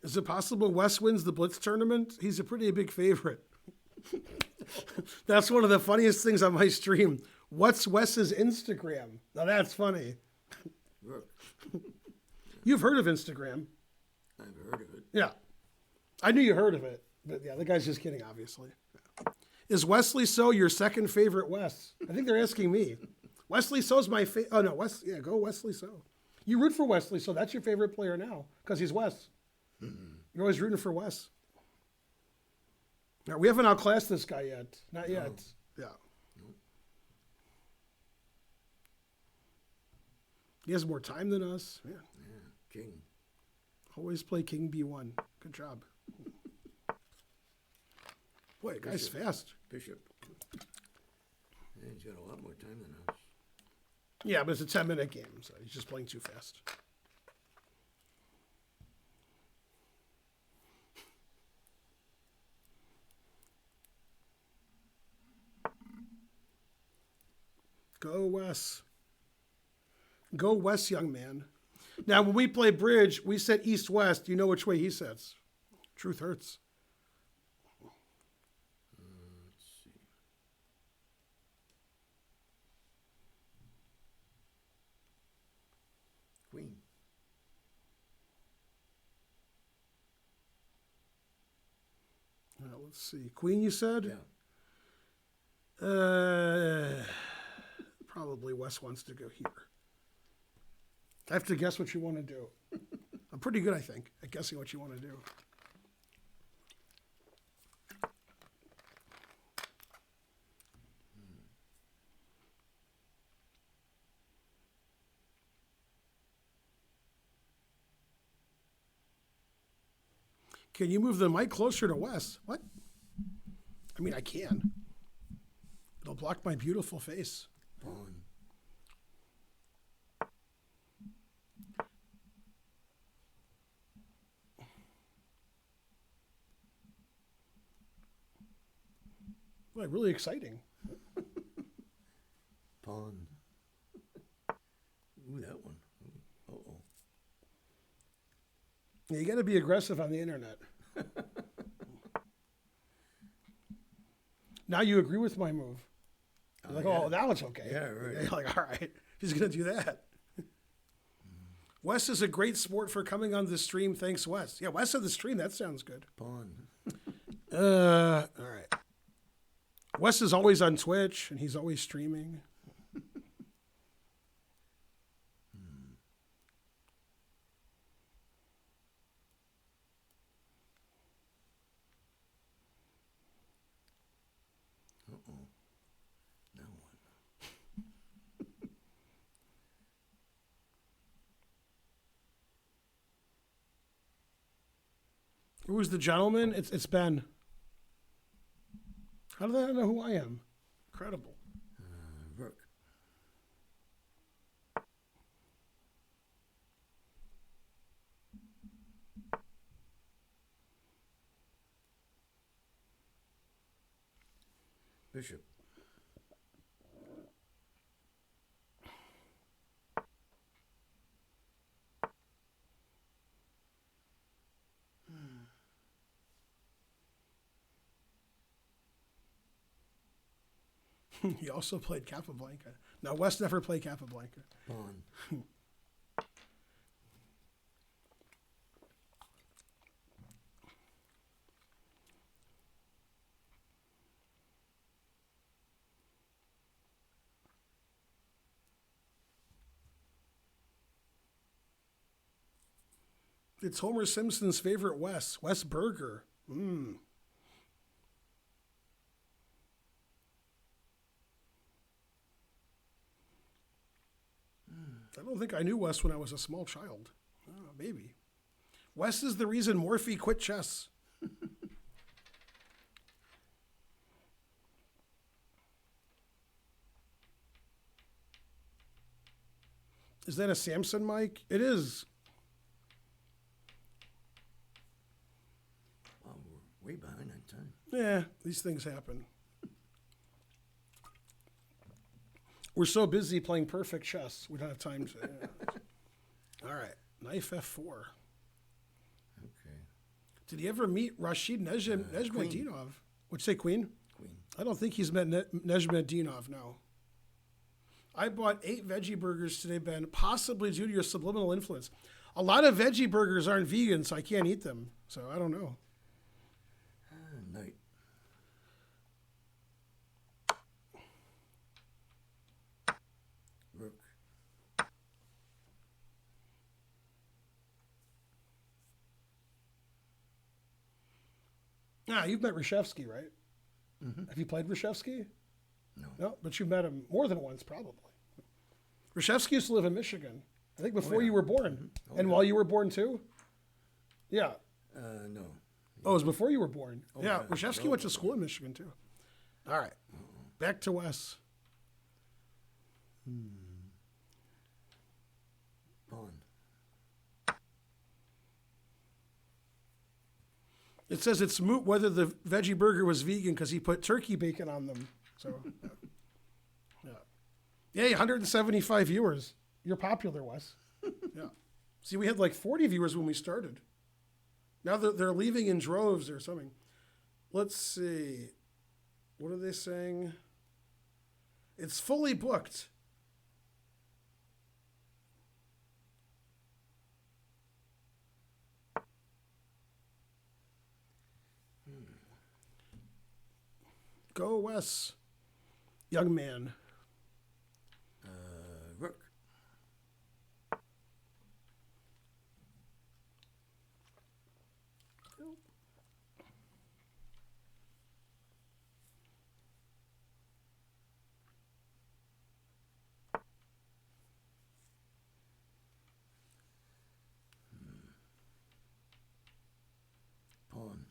Is it possible Wes wins the Blitz tournament? He's a pretty big favorite. That's one of the funniest things on my stream. What's Wes's Instagram? Now that's funny. Rook. You've heard of Instagram. I've heard of it. Yeah. I knew you heard of it. But yeah, the guy's just kidding, obviously. Is Wesley So your second favorite Wes? I think they're asking me. Wesley So's my favorite. Oh, no. Yeah, go Wesley So. You root for Wesley So. That's your favorite player now because he's Wes. You're always rooting for Wes. Now, we haven't outclassed this guy yet. Not yet. Yeah. He has more time than us. Yeah. Yeah. King. Always play King B1. Good job. Boy, the guy's fast. Bishop. Yeah, he's got a lot more time than us. Yeah, but it's a 10-minute game, so he's just playing too fast. Go Wes. Go Wes, young man. Now, when we play bridge, we set east-west. You know which way he sets. Truth hurts. Let's see. Queen. Let's see. Queen, you said? Yeah. Probably Wes wants to go here. I have to guess what you want to do. I'm pretty good, I think, at guessing what you want to do. Can you move the mic closer to Wes? What? I mean, I can. It'll block my beautiful face. Pawn. Like, really exciting. Pawn. Ooh, that one. Uh-oh. Yeah, you got to be aggressive on the internet. Now you agree with my move. You're like, yeah. oh, now it's okay. Yeah, right. You're like, all right, he's going to do that. Wes is a great sport for coming on the stream. Thanks, Wes. Yeah, Wes on the stream. That sounds good. Pawn. All right. Wes is always on Twitch, and he's always streaming. Uh-oh. Now what? Who's the gentleman? It's Ben. How do they know who I am? Incredible. Rook. Bishop. He also played Capablanca. No, Wes never played Capablanca. Pawn. It's Homer Simpson's favorite Wes, Wes Burger. I don't think I knew Wes when I was a small child. Oh, maybe. Wes is the reason Morphe quit chess. Is that a Samson mic? It is. Wow, we're way behind on time. Yeah, these things happen. We're so busy playing perfect chess, we don't have time to. Yeah. All right, knife F4. Okay. Did he ever meet Rashid Nejmadinov? Would you say Queen? Queen. I don't think he's met Nejmadinov, no. I bought 8 veggie burgers today, Ben, possibly due to your subliminal influence. A lot of veggie burgers aren't vegan, so I can't eat them. So I don't know. Knight. Rook. You've met Reshevsky, right? Mm-hmm. Have you played Reshevsky? No. No, but you've met him more than once, probably. Reshevsky used to live in Michigan, I think before yeah. you were born. Mm-hmm. Oh, and yeah. while you were born, too? Yeah. No. Oh, it was before you were born. Oh, yeah, yeah. Reshevsky went to school in Michigan, too. All right. Back to Wes. It says it's moot whether the veggie burger was vegan because he put turkey bacon on them. So, yeah. Yay, 175 viewers. You're popular, Wes. Yeah. See, we had like 40 viewers when we started. Now they're leaving in droves or something. Let's see. What are they saying? It's fully booked. Go, Wes. Young man. Rook. Pawn.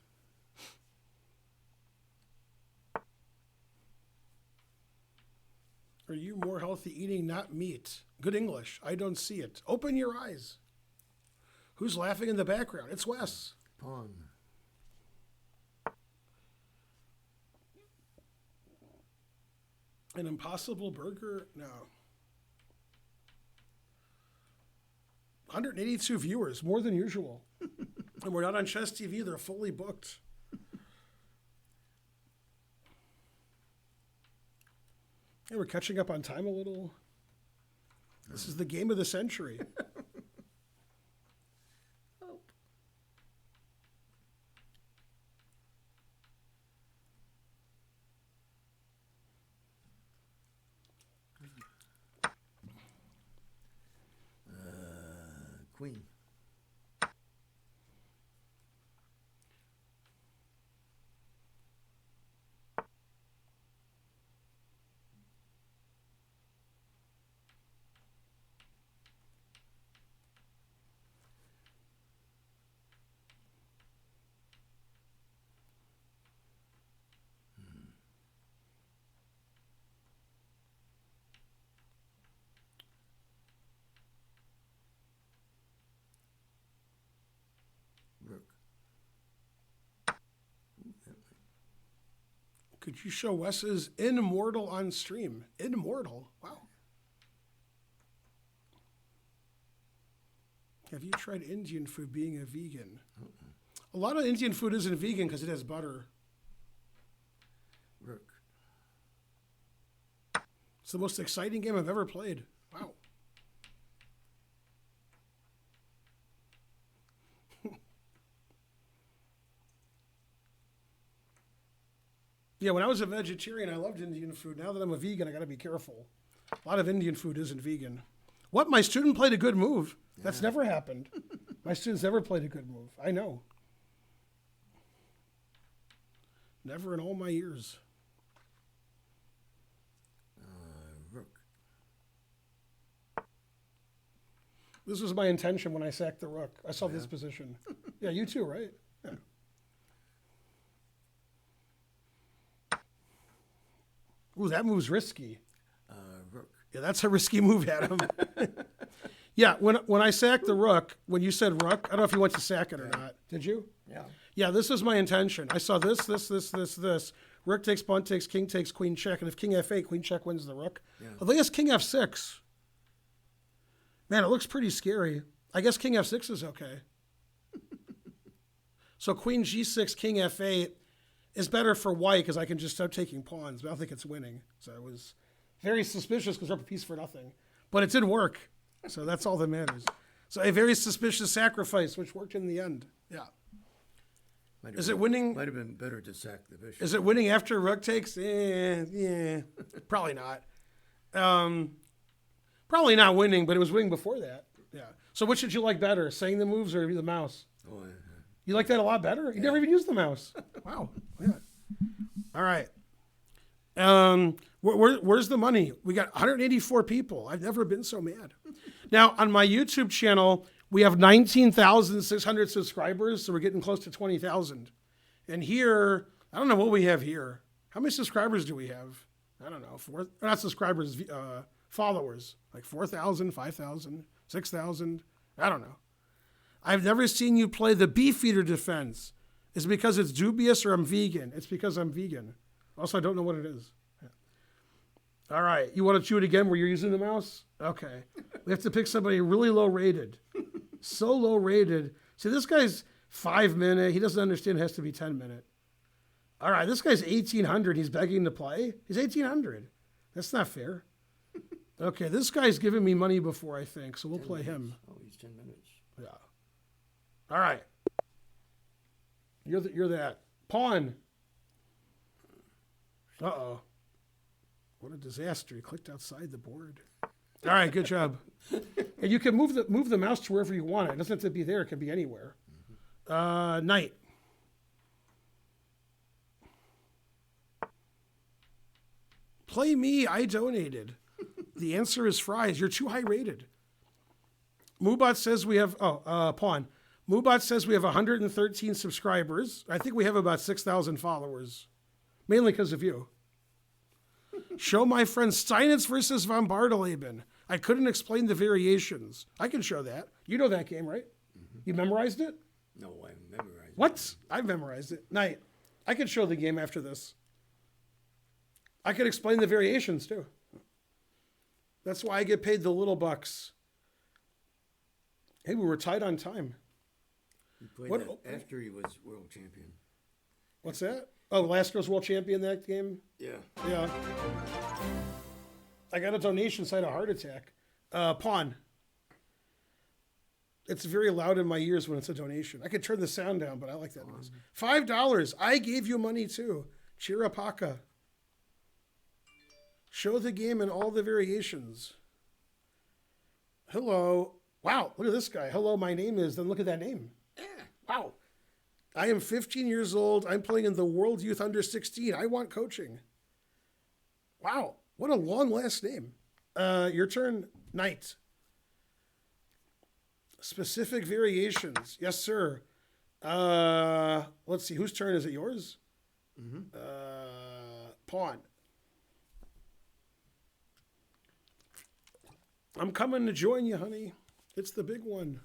Are you more healthy eating not meat? Good English. I don't see it. Open your eyes. Who's laughing in the background? It's Wes. Pawn. An Impossible Burger? No. 182 viewers, more than usual. And we're not on Chess TV. They're fully booked. Yeah, we're catching up on time a little. This is the game of the century. Queen. Rook. Could you show Wes's Immortal on stream? Immortal? Wow. Have you tried Indian food being a vegan? A lot of Indian food isn't vegan because it has butter. Rook. It's the most exciting game I've ever played. Wow. Yeah, when I was a vegetarian, I loved Indian food. Now that I'm a vegan, I got to be careful. A lot of Indian food isn't vegan. What? My student played a good move. That's never happened. My students never played a good move. I know. Never in all my years. Rook. This was my intention when I sacked the rook. I saw this position. Yeah, you too, right? Yeah. Ooh, that move's risky. Rook. Yeah, that's a risky move, Adam. Yeah, when I sacked the rook, when you said rook, I don't know if you went to sack it or not. Did you? Yeah. Yeah, this was my intention. I saw this. Rook takes, pawn takes, king takes, queen check. And if king f8, queen check wins the rook. Yeah. I think it's king f6. Man, it looks pretty scary. I guess king f6 is okay. So queen g6, king f8 is better for white because I can just start taking pawns, but I don't think it's winning. So it was very suspicious because we're up a piece for nothing. But it did work. So that's all that matters. So a very suspicious sacrifice, which worked in the end. Yeah. Is it winning? Might have been better to sack the bishop. Is it winning after rook takes? Yeah. Probably not. Probably not winning, but it was winning before that. Yeah. So which did you like better, saying the moves or the mouse? Oh, yeah. You like that a lot better? You never even used the mouse. Wow. Yeah. All right. Where's the money? We got 184 people. I've never been so mad. Now, on my YouTube channel, we have 19,600 subscribers, so we're getting close to 20,000. And here, I don't know what we have here. How many subscribers do we have? I don't know. Not subscribers, followers. Like 4,000, 5,000, 6,000. I don't know. I've never seen you play the beefeater defense. Is it because it's dubious or I'm vegan? It's because I'm vegan. Also, I don't know what it is. All right. You want to chew it again where you're using the mouse? Okay. We have to pick somebody really low rated. So low rated. See, this guy's 5 minute. He doesn't understand it has to be 10 minute. All right. This guy's 1,800. He's begging to play. He's 1,800. That's not fair. Okay. This guy's given me money before, I think. So we'll play him. Oh, he's 10 minutes. Yeah. All right. You're that. Pawn. Uh-oh. What a disaster. He clicked outside the board. All right, good job. And you can move the mouse to wherever you want it. It doesn't have to be there. It can be anywhere. Knight. Play me. I donated. The answer is fries. You're too high rated. Mubot says we have, pawn. Mubot says we have 113 subscribers. I think we have about 6,000 followers. Mainly because of you. Show my friend Steinitz versus von Barteleben. I couldn't explain the variations. I can show that. You know that game, right? Mm-hmm. You memorized it? No, I memorized it. What? I've memorized it. Knight. I can show the game after this. I can explain the variations too. That's why I get paid the little bucks. Hey, we were tied on time. He played that after he was world champion. What's that? Oh, Lasco's world champion that game? Yeah. Yeah. I got a donation, so I had a heart attack. Pawn. It's very loud in my ears when it's a donation. I could turn the sound down, but I like that noise. $5. I gave you money too. Chirapaka. Show the game and all the variations. Hello. Wow, look at this guy. Hello, my name is. Then look at that name. Yeah. Wow. I am 15 years old. I'm playing in the World Youth Under 16. I want coaching. Wow. What a long last name. Your turn, Knight. Specific variations. Yes, sir. Let's see. Whose turn is it? Yours? Mm-hmm. Pawn. I'm coming to join you, honey. It's the big one.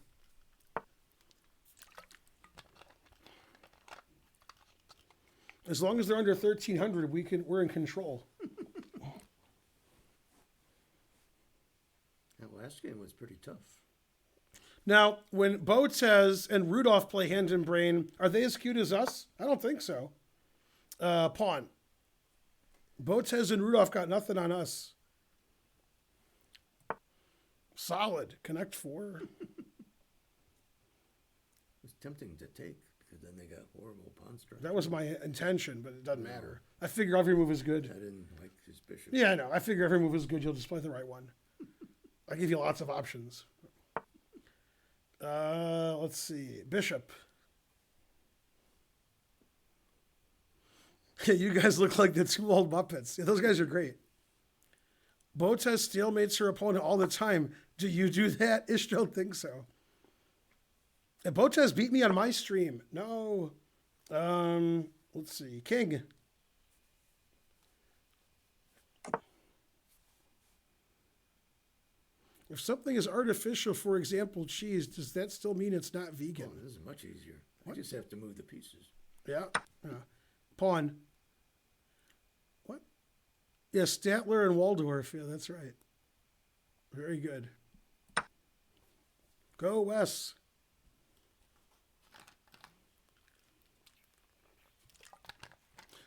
As long as they're under 1,300, we're in control. That last game was pretty tough. Now, when Botez and Rudolph play Hand and Brain, are they as cute as us? I don't think so. Pawn. Botez and Rudolph got nothing on us. Solid. Connect 4. It was tempting to take because then they got horrible pawn structure. That was my intention, but it doesn't matter. I figure every move is good. I didn't like his bishop. Yeah, I know. I figure every move is good. You'll just play the right one. I give you lots of options. Let's see. Bishop. You guys look like the two old Muppets. Yeah, those guys are great. Botez stalemates her opponent all the time. Do you do that? Ish don't think so. And Botez beat me on my stream. No. Let's see. King. If something is artificial, for example, cheese, does that still mean it's not vegan? Oh, this is much easier. I just have to move the pieces. Yeah. Pawn. What? Yeah, Statler and Waldorf. Yeah, that's right. Very good. Go, Wes.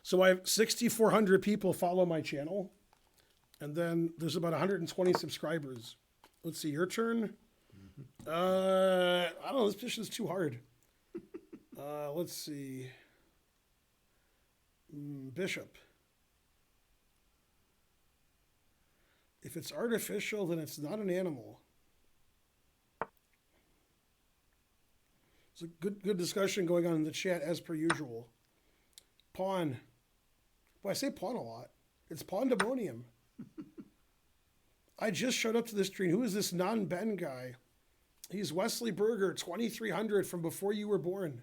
So I have 6,400 people follow my channel. And then there's about 120 subscribers. Let's see, your turn. I don't know, this position's too hard. Let's see. Bishop. If it's artificial, then it's not an animal. It's a good discussion going on in the chat as per usual. Pawn. Well, I say pawn a lot. It's pandemonium. I just showed up to this stream. Who is this non-Ben guy? He's Wesley Berger, 2,300 from before you were born.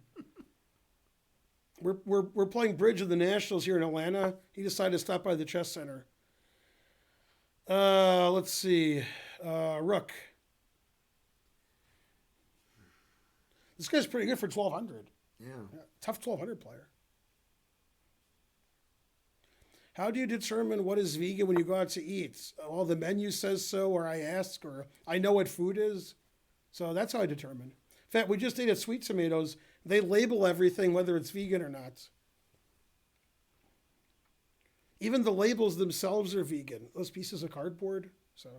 We're playing bridge of the Nationals here in Atlanta. He decided to stop by the chess center. Let's see. Rook. This guy's pretty good for 1,200. Yeah. Yeah, tough 1200 player. How do you determine what is vegan when you go out to eat? Well, the menu says so, or I ask, or I know what food is. So that's how I determine. In fact, we just ate at Sweet Tomatoes. They label everything, whether it's vegan or not. Even the labels themselves are vegan. Those pieces of cardboard. So.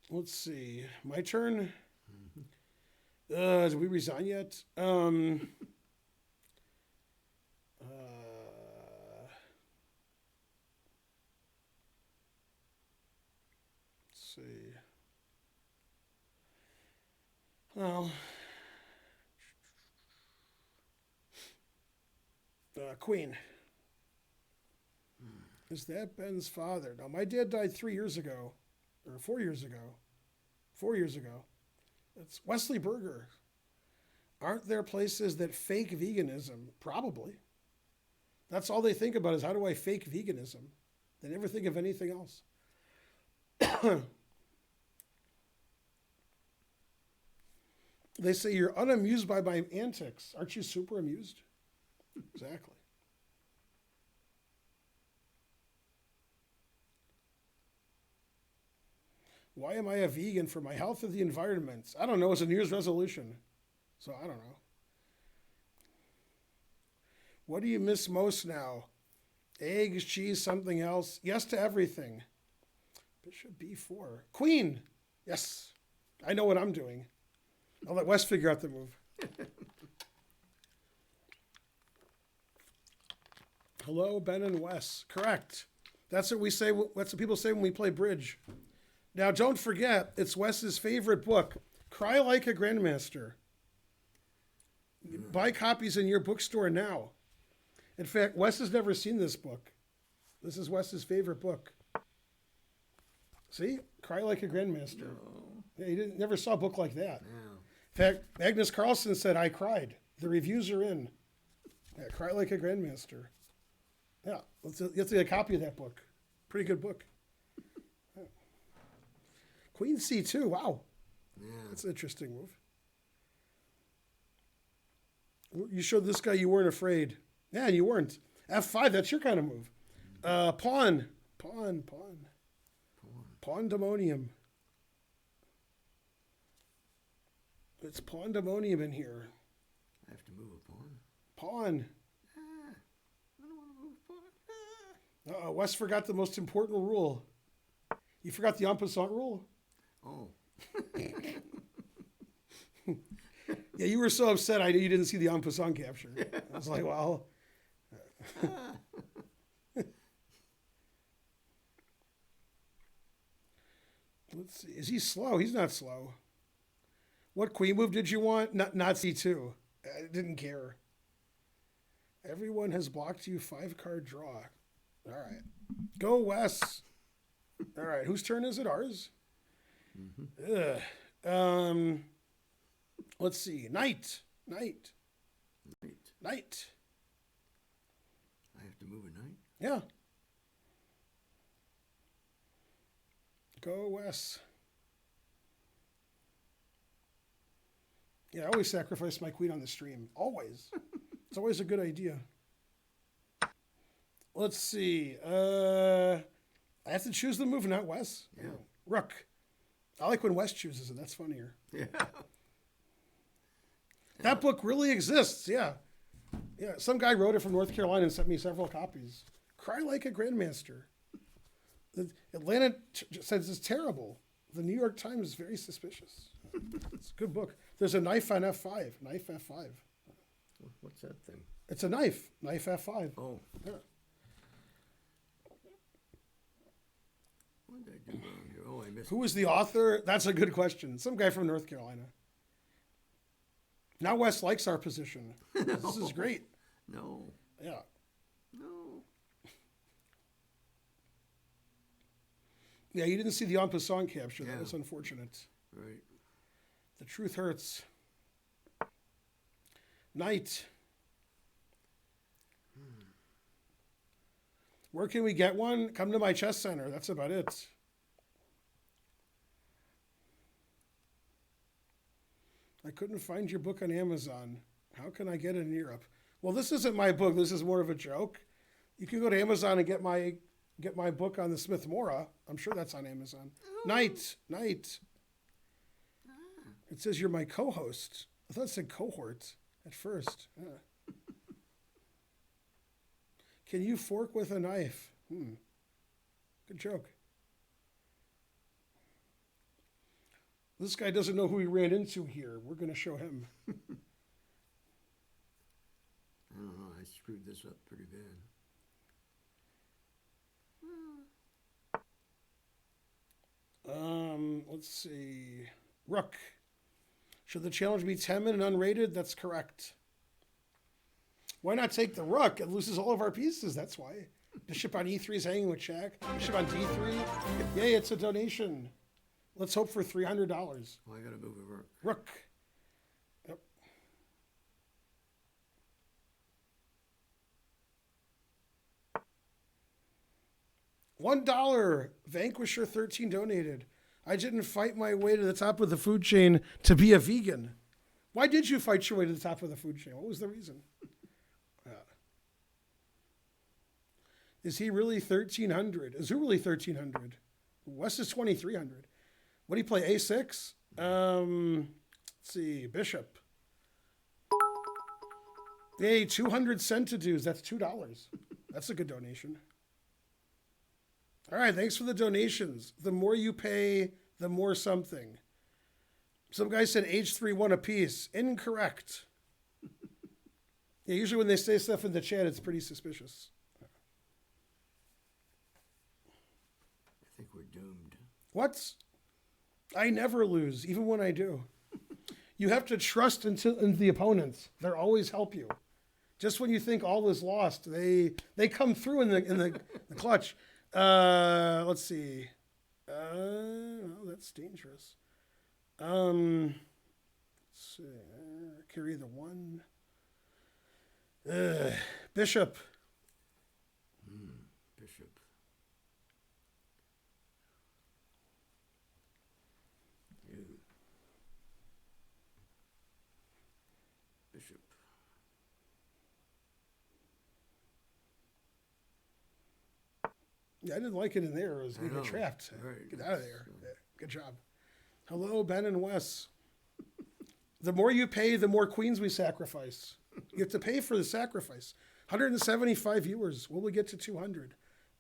Let's see. My turn. Did we resign yet? Let's see. Well, Queen. Is that Ben's father? No, my dad died 3 years ago, or 4 years ago. 4 years ago. It's Wesley Berger. Aren't there places that fake veganism? Probably. That's all they think about is how do I fake veganism? They never think of anything else. They say you're unamused by my antics. Aren't you super amused? Exactly. Why am I a vegan? For my health or the environment? I don't know. It's a New Year's resolution. So I don't know. What do you miss most now? Eggs, cheese, something else? Yes to everything. Bishop B4. Queen. Yes. I know what I'm doing. I'll let Wes figure out the move. Hello, Ben and Wes. Correct. That's what we say. That's what people say when we play bridge. Now, don't forget, it's Wes's favorite book, Cry Like a Grandmaster. Buy copies in your bookstore now. In fact, Wes has never seen this book. This is Wes's favorite book. See? Cry Like a Grandmaster. No. Yeah, he never saw a book like that. Yeah. In fact, Magnus Carlsen said, I cried. The reviews are in. Yeah, Cry Like a Grandmaster. Yeah, you have to get a copy of that book. Pretty good book. Yeah. Queen C2, wow. Yeah. That's an interesting move. You showed this guy you weren't afraid. Yeah, you weren't. F5, that's your kind of move. Pawn. Pandemonium. It's pandemonium in here. I have to move a pawn. Pawn. I don't want to move a pawn. Wes forgot the most important rule. You forgot the en passant rule? Oh. Yeah, you were so upset I knew you didn't see the en passant capture. I was like, well. Let's see. Is he slow? He's not slow. What queen move did you want? Not C2. I didn't care. Everyone has blocked you. 5-card draw. All right. Go Wes. All right. Whose turn is it? Ours? Mm-hmm. Let's see. Knight. Knight. I have to move a knight? Yeah. Go Wes. Yeah, I always sacrifice my queen on the stream. Always. It's always a good idea. Let's see. I have to choose the move, not Wes. Yeah. Rook. I like when Wes chooses it. That's funnier. Yeah. That book really exists. Yeah. Yeah. Some guy wrote it from North Carolina and sent me several copies. Cry Like a Grandmaster. The Atlanta says it's terrible. The New York Times is very suspicious. It's a good book. There's a knife on F5. Knife F5. What's that thing? It's a knife. Knife F5. Oh. Yeah. What did I do wrong here? Oh, I missed. Who is the author? That's a good question. Some guy from North Carolina. Now Wes likes our position. This is great. No. Yeah. No. Yeah, you didn't see the en passant capture. Yeah. That was unfortunate. Right. The truth hurts. Knight. Where can we get one? Come to my chess center. That's about it. I couldn't find your book on Amazon. How can I get it in Europe? Well, this isn't my book. This is more of a joke. You can go to Amazon and get my book on the Smith Mora. I'm sure that's on Amazon. Night. It says you're my co-host. I thought it said cohort at first. Yeah. Can you fork with a knife? Good joke. This guy doesn't know who he ran into here. We're going to show him. I don't know. I screwed this up pretty bad. Let's see. Rook. Should the challenge be 10 and unrated? That's correct. Why not take the rook? It loses all of our pieces. That's why. Bishop on e3 is hanging with check. Bishop on d3. Yay, it's a donation. Let's hope for $300. Well, I got to move a rook. Rook. Yep. $1. Vanquisher 13 donated. I didn't fight my way to the top of the food chain to be a vegan. Why did you fight your way to the top of the food chain? What was the reason? Is he really 1,300? Is who really 1,300? Wes is 2,300. What do you play? A6? Let's see. Bishop. Yay, 200 centidues. That's $2. That's a good donation. All right, thanks for the donations. The more you pay, the more something. Some guy said H3 won a piece. Incorrect. Yeah, usually when they say stuff in the chat, it's pretty suspicious. I think we're doomed. What? I never lose, even when I do. You have to trust in the opponents. They'll always help you. Just when you think all is lost, they come through in the clutch. Let's see. Oh, that's dangerous. Let's see. Carry the 1. Bishop. Bishop. Ew. Bishop. Yeah, I didn't like it in there. It was getting trapped. Right. Get out of there. Yeah, good job. Hello, Ben and Wes. The more you pay, the more queens we sacrifice. You have to pay for the sacrifice. 175 viewers. Will we get to 200?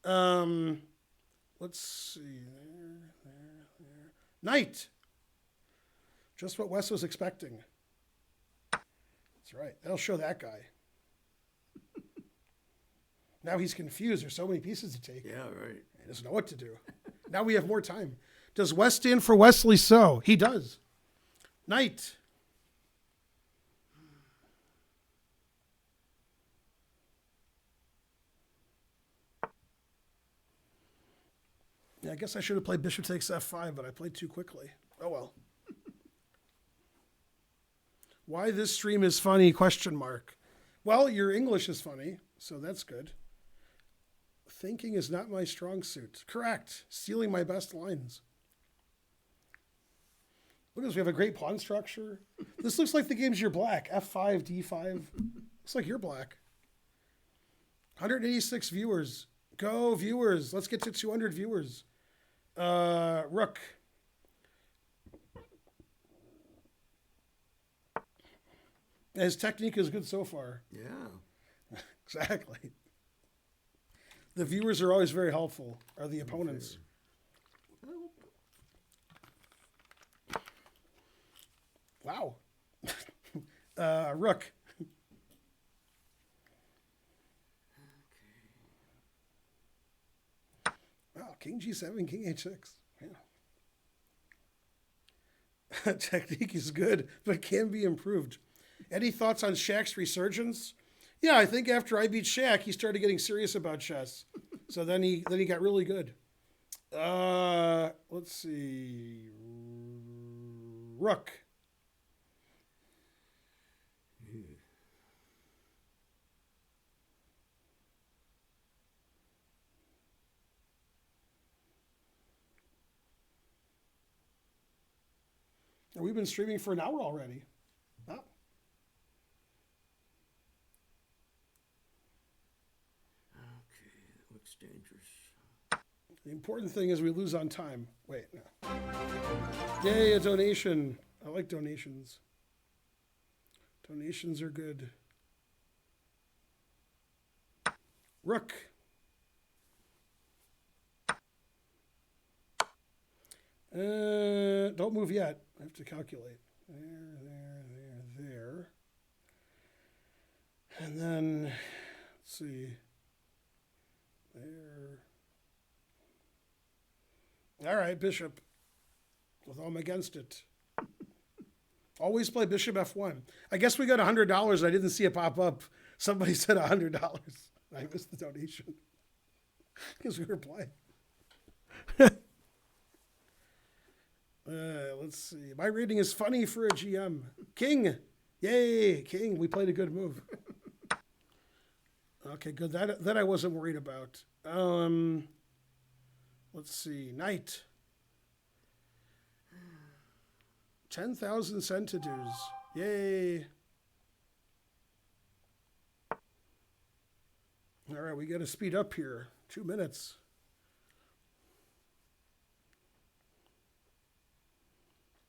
Let's see. There. Knight. Just what Wes was expecting. That's right. That'll show that guy. Now he's confused. There's so many pieces to take. Yeah, right. He doesn't know what to do. Now we have more time. Does Wes stand for Wesley So? He does. Knight. Yeah, I guess I should have played Bishop takes F5, but I played too quickly. Oh well. Why this stream is funny? ? Well, your English is funny, so that's good. Thinking is not my strong suit. Correct. Stealing my best lines. Look at this. We have a great pawn structure. This looks like the games you're black. F5, D5. Looks like you're black. 186 viewers. Go, viewers. Let's get to 200 viewers. Rook. His technique is good so far. Yeah. Exactly. The viewers are always very helpful, are the opponents. Wow. Rook. Wow, King G7, King H6. Yeah. Technique is good, but can be improved. Any thoughts on Shaq's resurgence? Yeah, I think after I beat Shaq, he started getting serious about chess. So then he got really good. Let's see. Rook. We've been streaming for an hour already. The important thing is we lose on time. Wait, no. Yay, a donation. I like donations. Donations are good. Rook. Don't move yet. I have to calculate. There. And then, let's see. There. All right, bishop. With all I'm against it. Always play bishop f1. I guess we got $100. I didn't see it pop up. Somebody said $100. I missed the donation. Because we were playing. Let's see. My rating is funny for a GM. King. Yay, king. We played a good move. Okay, good. That I wasn't worried about. Let's see. Knight. 10,000 centidues. Yay. All right, we got to speed up here. 2 minutes.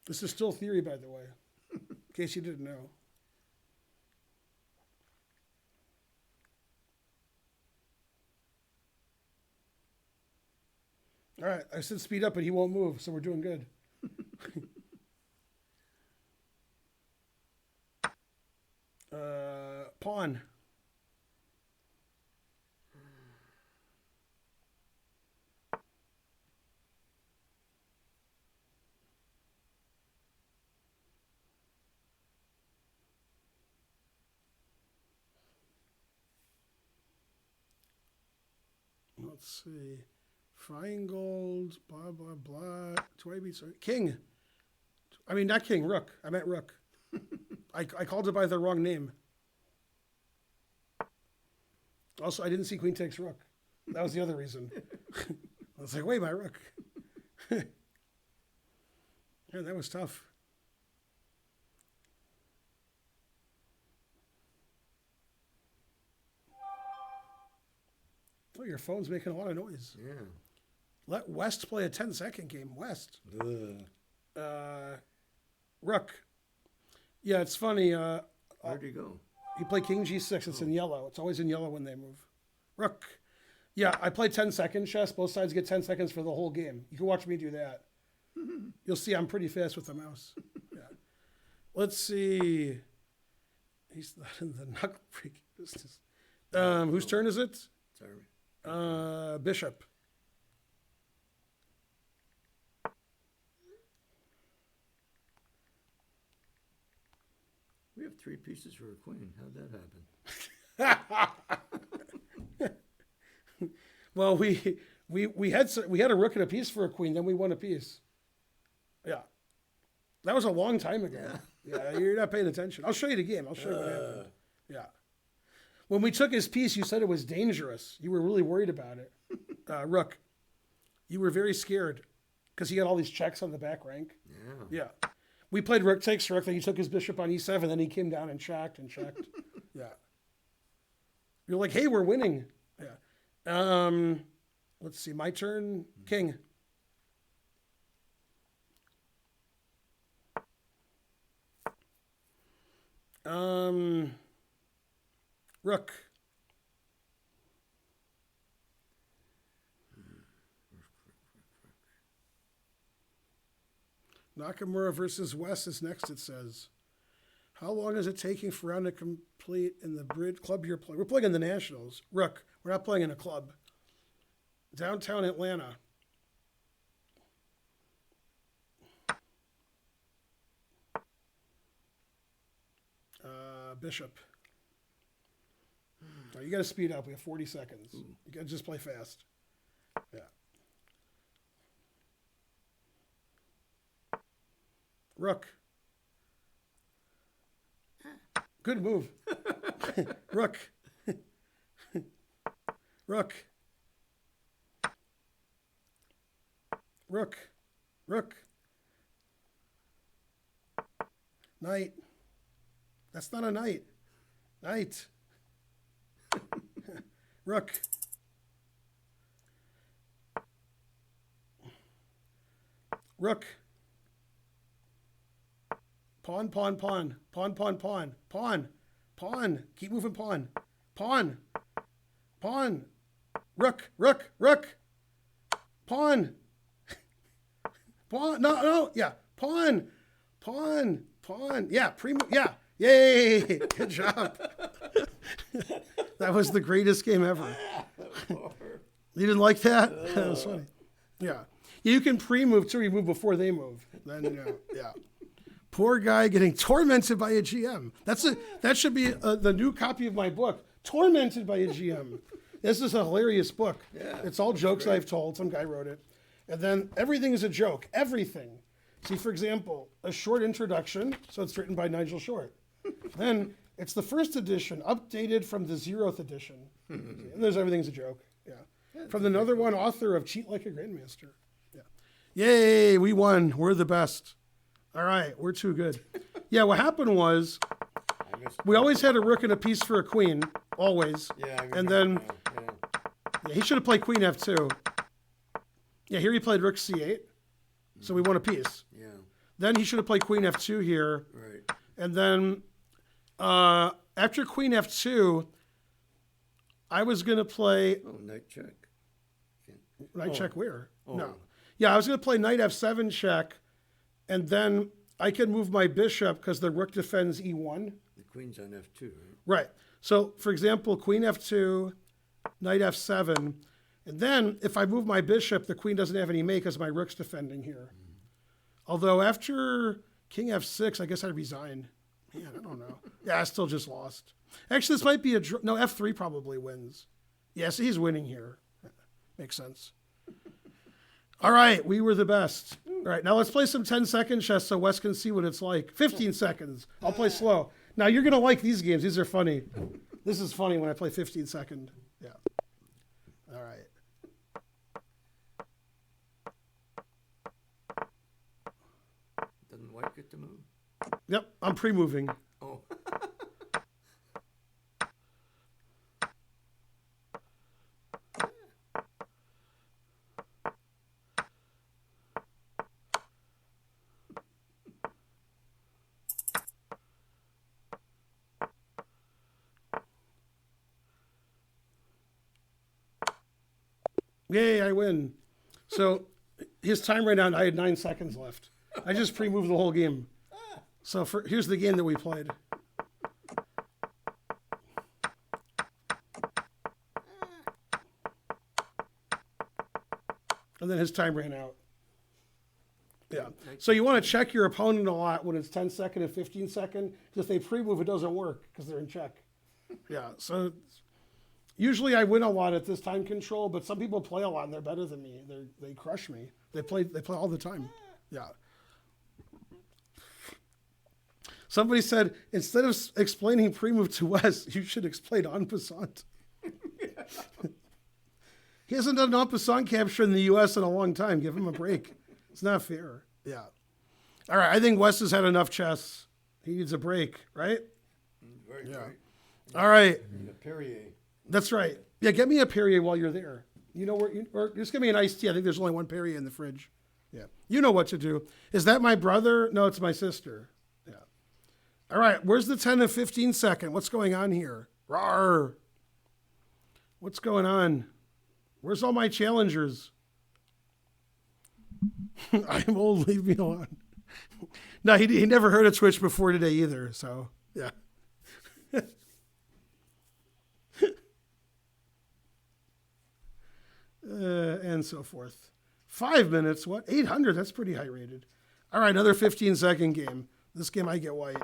This is still theory, by the way, in case you didn't know. All right, I said speed up, but he won't move, so we're doing good. Pawn. Let's see. Feingold, blah, blah, blah. Sorry. King. I mean, not king, rook. I meant rook. I called it by the wrong name. Also, I didn't see queen takes rook. That was the other reason. I was like, wait, my rook. Yeah, that was tough. Oh, your phone's making a lot of noise. Yeah. Let West play a 10-second game. West. Ugh. Rook. Yeah, it's funny. Where'd he go? You play king g6. It's in yellow. It's always in yellow when they move. Rook. Yeah, I play 10-second chess. Both sides get 10 seconds for the whole game. You can watch me do that. You'll see I'm pretty fast with the mouse. Yeah. Let's see. He's not in the knuckle breaking business. Whose turn is it? Sorry. Bishop. We have 3 pieces for a queen. How'd that happen? Well, we had a rook and a piece for a queen, then we won a piece. Yeah. That was a long time ago. Yeah, you're not paying attention. I'll show you the game. I'll show you what happened. Yeah. When we took his piece, you said it was dangerous. You were really worried about it. Rook. You were very scared because he had all these checks on the back rank. Yeah. Yeah. We played rook takes rook, then he took his bishop on e7, then he came down and checked and checked. Yeah. You're like, hey, we're winning. Yeah. Let's see, my turn. King. Rook. Nakamura versus Wes is next, it says. How long is it taking for round to complete in the bridge club you're playing? We're playing in the Nationals. Rook. We're not playing in a club. Downtown Atlanta. Bishop. Oh, you got to speed up. We have 40 seconds. You got to just play fast. Yeah. Rook. Good move. Rook. Rook. Rook. Rook. Knight. That's not a knight. Knight. Rook. Rook. Pawn, pawn, pawn. Pawn, pawn, pawn. Pawn. Pawn. Keep moving pawn. Pawn. Pawn. Rook, rook, rook. Pawn. Pawn. No, no. Yeah. Pawn. Pawn. Pawn. Yeah. Yeah. Yay. Good job. That was the greatest game ever. You didn't like that? That was funny. Yeah. You can pre-move too. You move before they move. Then, yeah. Poor guy getting tormented by a GM. That should be the new copy of my book. Tormented by a GM. This is a hilarious book. Yeah, it's all jokes great. I've told. Some guy wrote it. And then everything is a joke. Everything. See, for example, a short introduction. So it's written by Nigel Short. Then it's the first edition, updated from the 0th edition. And there's everything's a joke. Yeah. From another one, author of Cheat Like a Grandmaster. Yeah. Yay, we won. We're the best. All right, we're too good. Yeah, what happened was we always had a rook and a piece for a queen, always. Yeah, and then he should have played queen f2. Yeah, here he played rook c8, so we won a piece. Yeah. Then he should have played queen f2 here. Right. And then after queen f2, I was going to play... Oh, knight check. Knight check where? Oh. No. Yeah, I was going to play knight f7 check, and then I could move my bishop because the rook defends e1. The queen's on f2, right? Right. So, for example, queen f2, knight f7, and then if I move my bishop, the queen doesn't have any mate because my rook's defending here. Although after king f6, I guess I resign. Man, I don't know. Yeah, I still just lost. Actually, this might be a no. F3 probably wins. Yes, he's winning here. Makes sense. All right, we were the best. All right, now let's play some 10-second chess so Wes can see what it's like. 15 seconds. I'll play slow. Now, you're going to like these games. These are funny. This is funny when I play 15-second. Yeah. All right. Doesn't white get to move? Yep, I'm pre-moving. Oh. Yay, I win. So his time right now, I had 9 seconds left. I just pre-moved the whole game. So here's the game that we played. And then his time ran out. Yeah. So you want to check your opponent a lot when it's 10 second and 15 second. Because if they pre-move, it doesn't work because they're in check. Yeah. So usually I win a lot at this time control, but some people play a lot and they're better than me. They crush me. They play all the time. Yeah. Somebody said, instead of explaining pre-move to Wes, you should explain en passant. He hasn't done an en passant capture in the U.S. in a long time. Give him a break. It's not fair. Yeah. All right. I think Wes has had enough chess. He needs a break, right? Very Yeah. right. All right. And a Perrier. That's right. Yeah, get me a Perrier while you're there. You know where? Or just give me an iced tea. I think there's only one Perrier in the fridge. Yeah. You know what to do. Is that my brother? No, it's my sister. Yeah. All right. Where's the 10 and 15 second? What's going on here? Rawr. What's going on? Where's all my challengers? I'm old. Leave me alone. No, he never heard of Twitch before today either. So, yeah. And so forth. 5 minutes. What? 800. That's pretty high rated. All right, another 15-second game. This game I get white.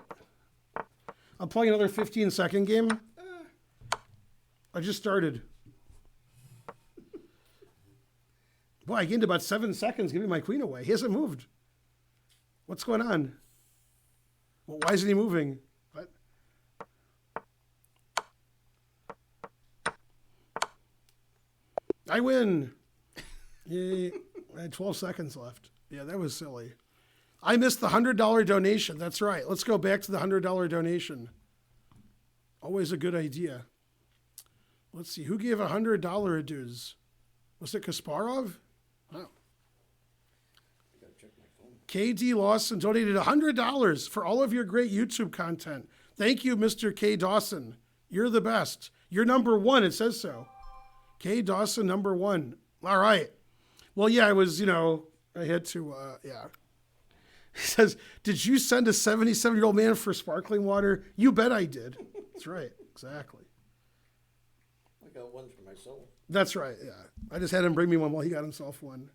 I'm playing another 15-second game. I just started. Boy, I gained about 7 seconds giving my queen away. He hasn't moved. What's going on? Well, why isn't he moving? What? I win. Yay. I had 12 seconds left. Yeah, that was silly. I missed the $100 donation. That's right. Let's go back to the $100 donation. Always a good idea. Let's see. Who gave $100 dues? Was it Kasparov? Oh. I gotta check my KD Lawson donated $100 for all of your great YouTube content. Thank you, Mr. K. Dawson. You're the best. You're number one. It says so. K. Dawson, number one. All right. Well, yeah, I was, I had to, yeah. He says, did you send a 77-year-old man for sparkling water? You bet I did. That's right. Exactly. I got one for myself. That's right. Yeah. I just had him bring me one while he got himself one.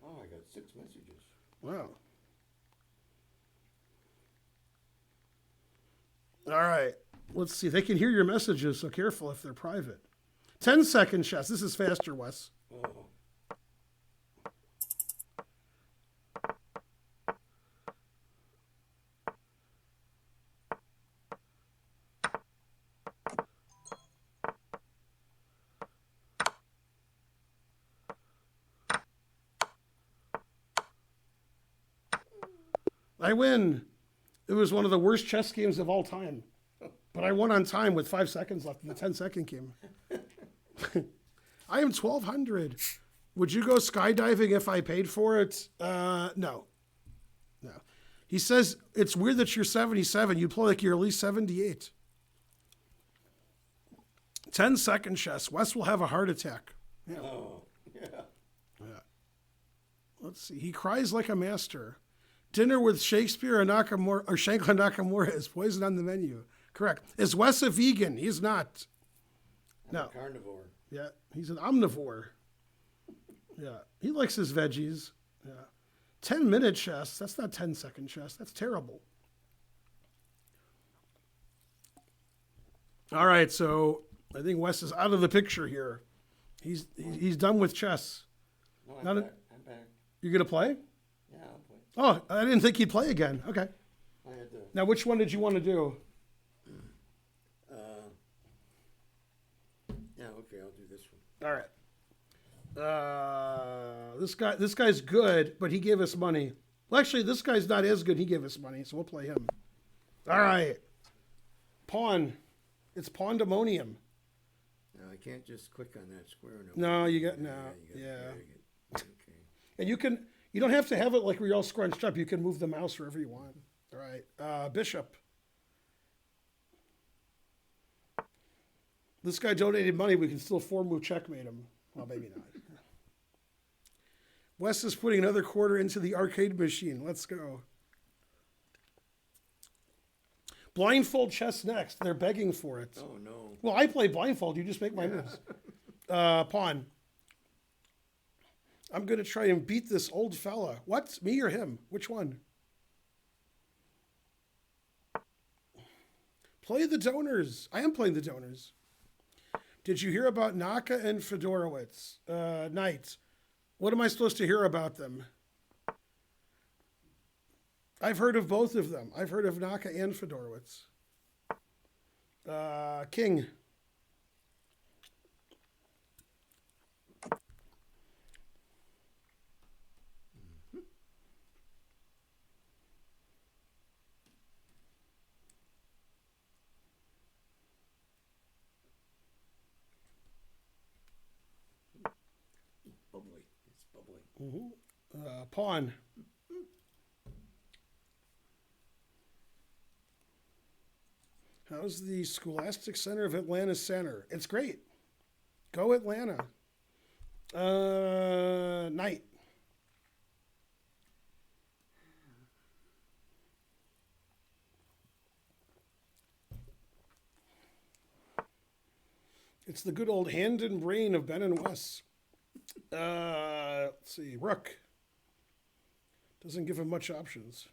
Oh, I got 6 messages. Wow. All right. Let's see. They can hear your messages, so careful if they're private. 10-second chess. This is faster, Wes. Oh. I win. It was one of the worst chess games of all time. But I won on time with 5 seconds left in the 10-second game. I am 1,200. Would you go skydiving if I paid for it? No. No. He says, it's weird that you're 77. You play like you're at least 78. 10-second chess. Wes will have a heart attack. Yeah. Oh, yeah. Yeah. Let's see. He cries like a master. Dinner with Shakespeare or Nakamura or Shankla Nakamura is poison on the menu. Correct. Is Wes a vegan? He's not. I'm No. a carnivore. Yeah, he's an omnivore. Yeah, he likes his veggies. Yeah. 10-minute chess. That's not 10-second chess. That's terrible. All right, so I think Wes is out of the picture here. He's done with chess. No, Not I'm a- back. I'm back. You gonna play? Yeah, I'll play. Oh, I didn't think he'd play again. Okay. I had to. Now, which one did you want to do? Yeah, okay, I'll do this one. All right. This guy's good, but he gave us money. Well, actually, this guy's not as good. He gave us money, so we'll play him. All right. Pawn. It's pandemonium. No, I can't just click on that square. No, you got no. You Yeah. drag it. Okay. And you don't have to have it like where you're all scrunched up. You can move the mouse wherever you want. All right. Bishop. This guy donated money. We can still 4-move checkmate him. Well, maybe not. Wes is putting another quarter into the arcade machine. Let's go. Blindfold chess next. They're begging for it. Oh, no. Well, I play blindfold. You just make my moves. Pawn. I'm going to try and beat this old fella. What? Me or him? Which one? Play the donors. I am playing the donors. Did you hear about Naka and Fedorowicz? Knight. What am I supposed to hear about them? I've heard of both of them. I've heard of Naka and Fedorowicz. King. Bubbly. It's bubbly. Pawn. How's the Scholastic Center of Atlanta Center? It's great. Go Atlanta. Knight. It's the good old hand and brain of Ben and Wes. Let's see. Rook. Doesn't give him much options.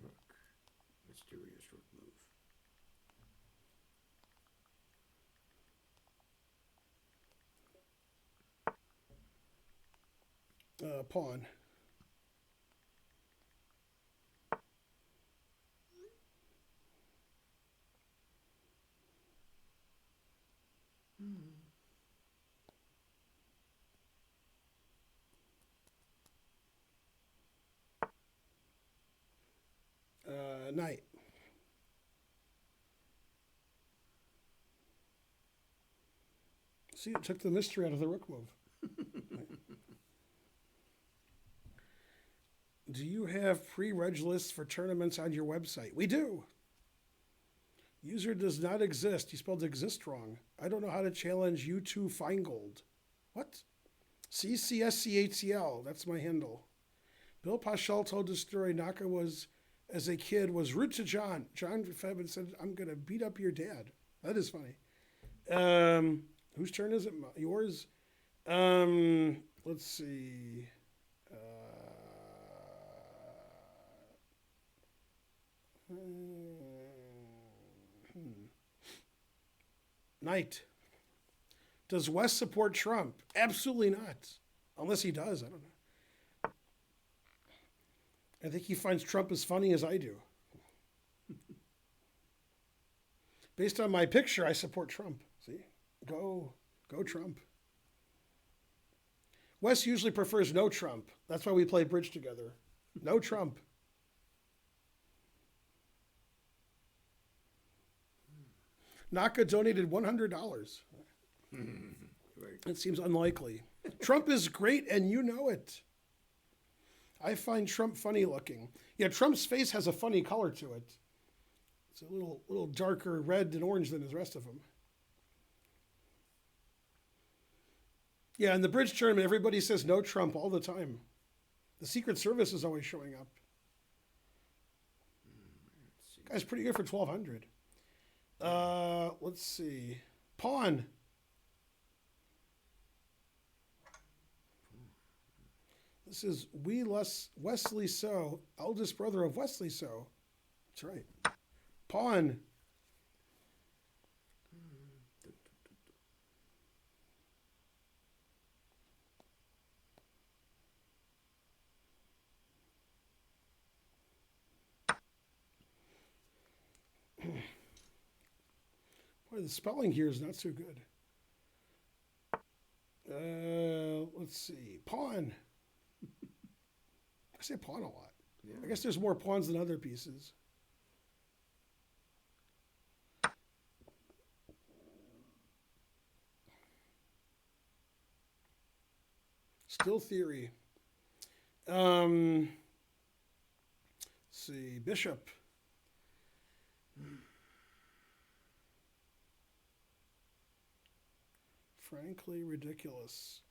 Rook. Mysterious rook move. Pawn. Knight. See, it took the mystery out of the rook move. Do you have pre-reg lists for tournaments on your website? We do. User does not exist. You spelled exist wrong. I don't know how to challenge U2 Feingold. What? CCSCATL. That's my handle. Bill Paschal told the story Naka was, as a kid, was rude to John. John Febin said, I'm going to beat up your dad. That is funny. Whose turn is it? Yours? Let's see. Knight. Does Wes support Trump? Absolutely not. Unless he does. I don't know. I think he finds Trump as funny as I do. Based on my picture, I support Trump. See? Go Trump. Wes usually prefers no Trump. That's why we play bridge together. No Trump. Naka donated $100. Right. It seems unlikely. Trump is great, and you know it. I find Trump funny looking. Yeah, Trump's face has a funny color to it. It's a little darker red and orange than the rest of them. Yeah, in the bridge tournament, everybody says no Trump all the time. The Secret Service is always showing up. Guy's pretty good for 1,200. Let's see. Pawn. This is Wesley So, eldest brother of Wesley So. That's right. Pawn. Boy, the spelling here is not so good. Let's see. Pawn. I say pawn a lot. Yeah. I guess there's more pawns than other pieces. Still theory. Let's see. Bishop. Frankly ridiculous.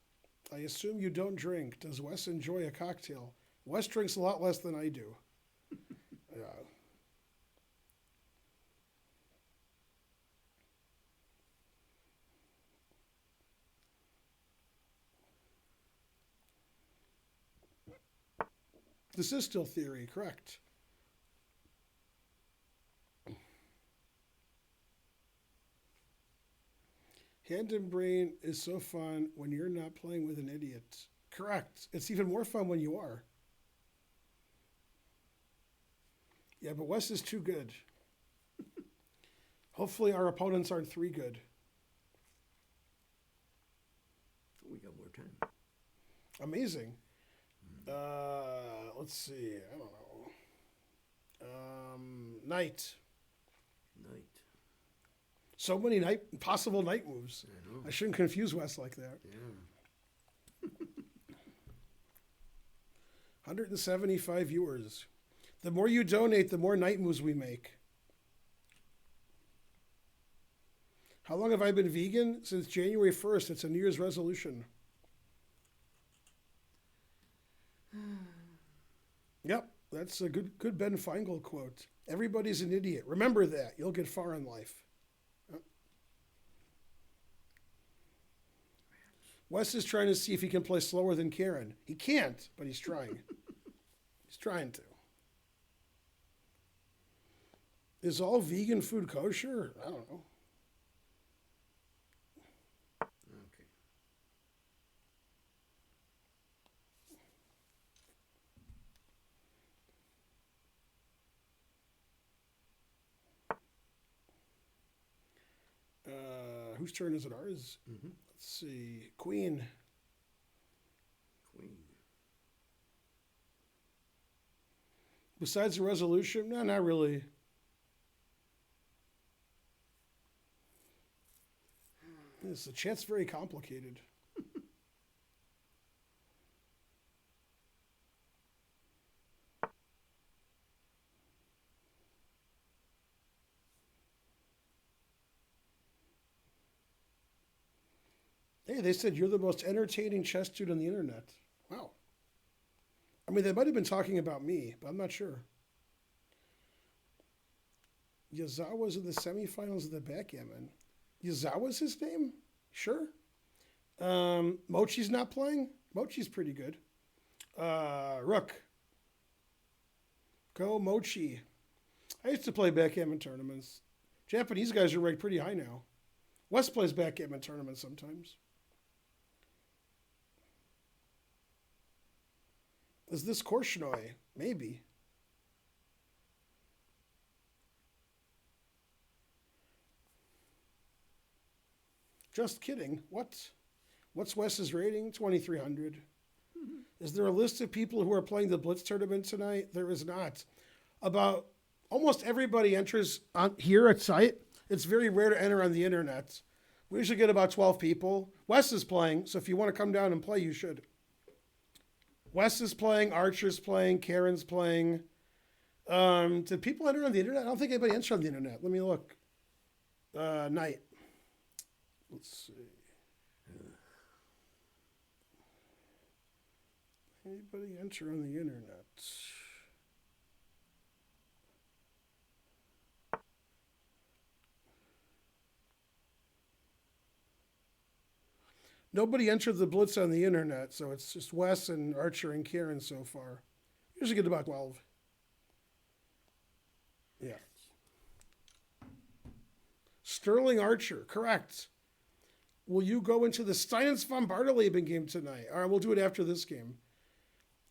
I assume you don't drink. Does Wes enjoy a cocktail? Wes drinks a lot less than I do. Yeah. This is still theory, correct. Hand and brain is so fun when you're not playing with an idiot. Correct. It's even more fun when you are. Yeah, but Wes is too good. Hopefully our opponents aren't 3 good. We got more time. Amazing. Let's see. I don't know. Knight. Night. So many possible knight moves. I know. I shouldn't confuse Wes like that. Yeah. 175 viewers. The more you donate, the more knight moves we make. How long have I been vegan? Since January 1st. It's a New Year's resolution. Yep, that's a good Ben Feingold quote. Everybody's an idiot. Remember that. You'll get far in life. Yep. Wes is trying to see if he can play slower than Karen. He can't, but he's trying. He's trying to. Is all vegan food kosher? I don't know. Okay. Whose turn is it? Ours? Mm-hmm. Let's see. Queen. Queen. Besides the resolution? No, not really. Is the chat's very complicated. Hey, they said you're the most entertaining chess dude on the internet. Wow. I mean, they might have been talking about me, but I'm not sure. Yazawa's in the semifinals of the backgammon. Yazawa's his name? Sure. Mochi's not playing? Mochi's pretty good. Rook. Go Mochi. I used to play backgammon tournaments. Japanese guys are ranked pretty high now. Wes plays backgammon tournaments sometimes. Is this Korshnoi? Maybe. Just kidding. What? What's Wes's rating? 2,300. Is there a list of people who are playing the Blitz tournament tonight? There is not. About almost everybody enters on here at site. It's very rare to enter on the internet. We usually get about 12 people. Wes is playing, so if you want to come down and play, you should. Wes is playing, Archer's playing, Karen's playing. Did people enter on the internet? I don't think anybody entered on the internet. Let me look. Night. Let's see. Anybody enter on the internet? Nobody entered the Blitz on the internet, so it's just Wes and Archer and Karen so far. Usually get about 12. Yeah. Sterling Archer, correct. Will you go into the Steinitz von Barteleben game tonight? All right, we'll do it after this game.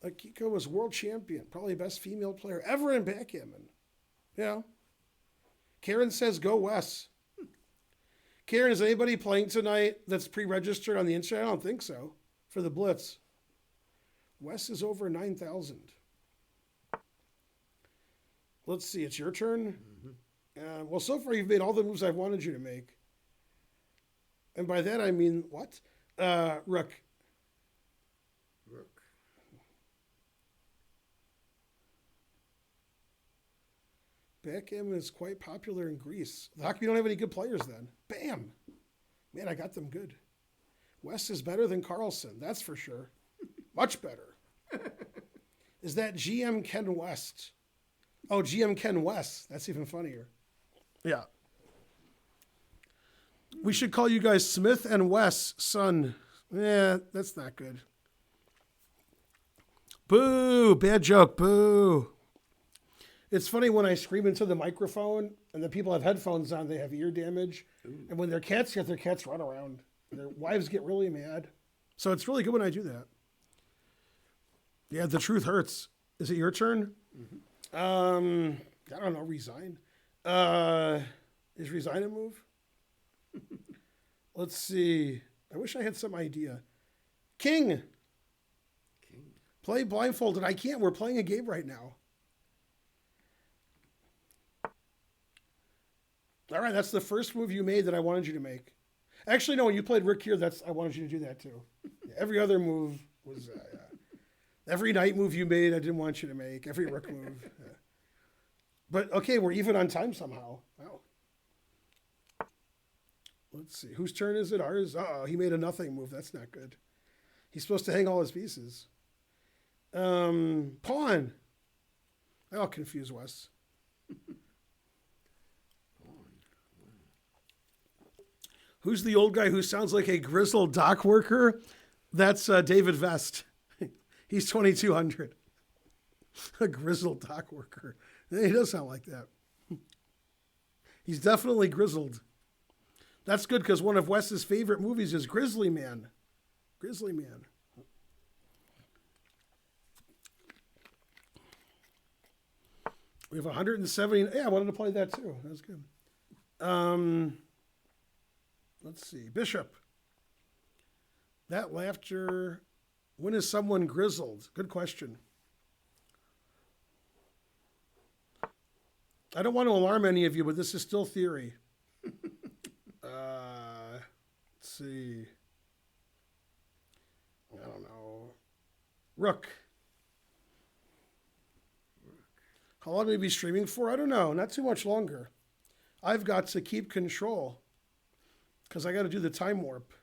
Akiko was world champion, probably best female player ever in backgammon. Yeah. Karen says go Wes. Karen, is anybody playing tonight that's pre-registered on the internet? I don't think so. For the Blitz. Wes is over 9,000. Let's see, it's your turn? Mm-hmm. Well, so far you've made all the moves I've wanted you to make. And by that I mean what? Rook. Rook. Backgammon is quite popular in Greece. How come you don't have any good players then? Bam! Man, I got them good. Wes is better than Carlson, that's for sure. Much better. Is that GM Ken West? Oh, GM Ken West. That's even funnier. Yeah. We should call you guys Smith and Wes, son. Yeah, that's not good. Boo! Bad joke. Boo! It's funny when I scream into the microphone and the people have headphones on, they have ear damage. Ooh. And when their cats run around. Their wives get really mad. So it's really good when I do that. Yeah, the truth hurts. Is it your turn? Mm-hmm. I don't know. Resign. Is resign a move? Let's see. I wish I had some idea. King. Play blindfolded. I can't. We're playing a game right now. All right, that's the first move you made that I wanted you to make. Actually, no, when you played Rick here, I wanted you to do that too. Every other move was, every night move you made, I didn't want you to make. Every Rick move. Yeah. But okay, we're even on time somehow. Wow. Let's see, whose turn is it? Ours? Uh-oh, he made a nothing move. That's not good. He's supposed to hang all his pieces. Pawn. I'll confuse Wes. Who's the old guy who sounds like a grizzled dock worker? That's David Vest. He's 2,200. A grizzled dock worker. He does sound like that. He's definitely grizzled. That's good because one of Wes's favorite movies is Grizzly Man. Grizzly Man. We have 170. Yeah, I wanted to play that too. That's good. Let's see. Bishop. That laughter. When is someone grizzled? Good question. I don't want to alarm any of you, but this is still theory. Let's see. I don't know. Rook. How long will we be streaming for? I don't know. Not too much longer. I've got to keep control because I got to do the time warp.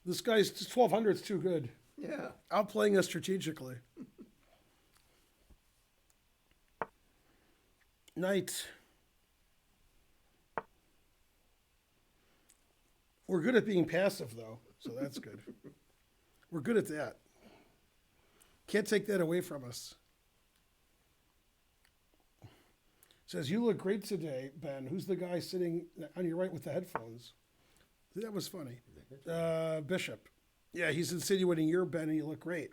This guy's 1200 is too good. Yeah. Outplaying us strategically. Knight. We're good at being passive, though, so that's good. We're good at that. Can't take that away from us. Says, you look great today, Ben. Who's the guy sitting on your right with the headphones? That was funny. Bishop. Yeah, he's insinuating you're Ben and you look great.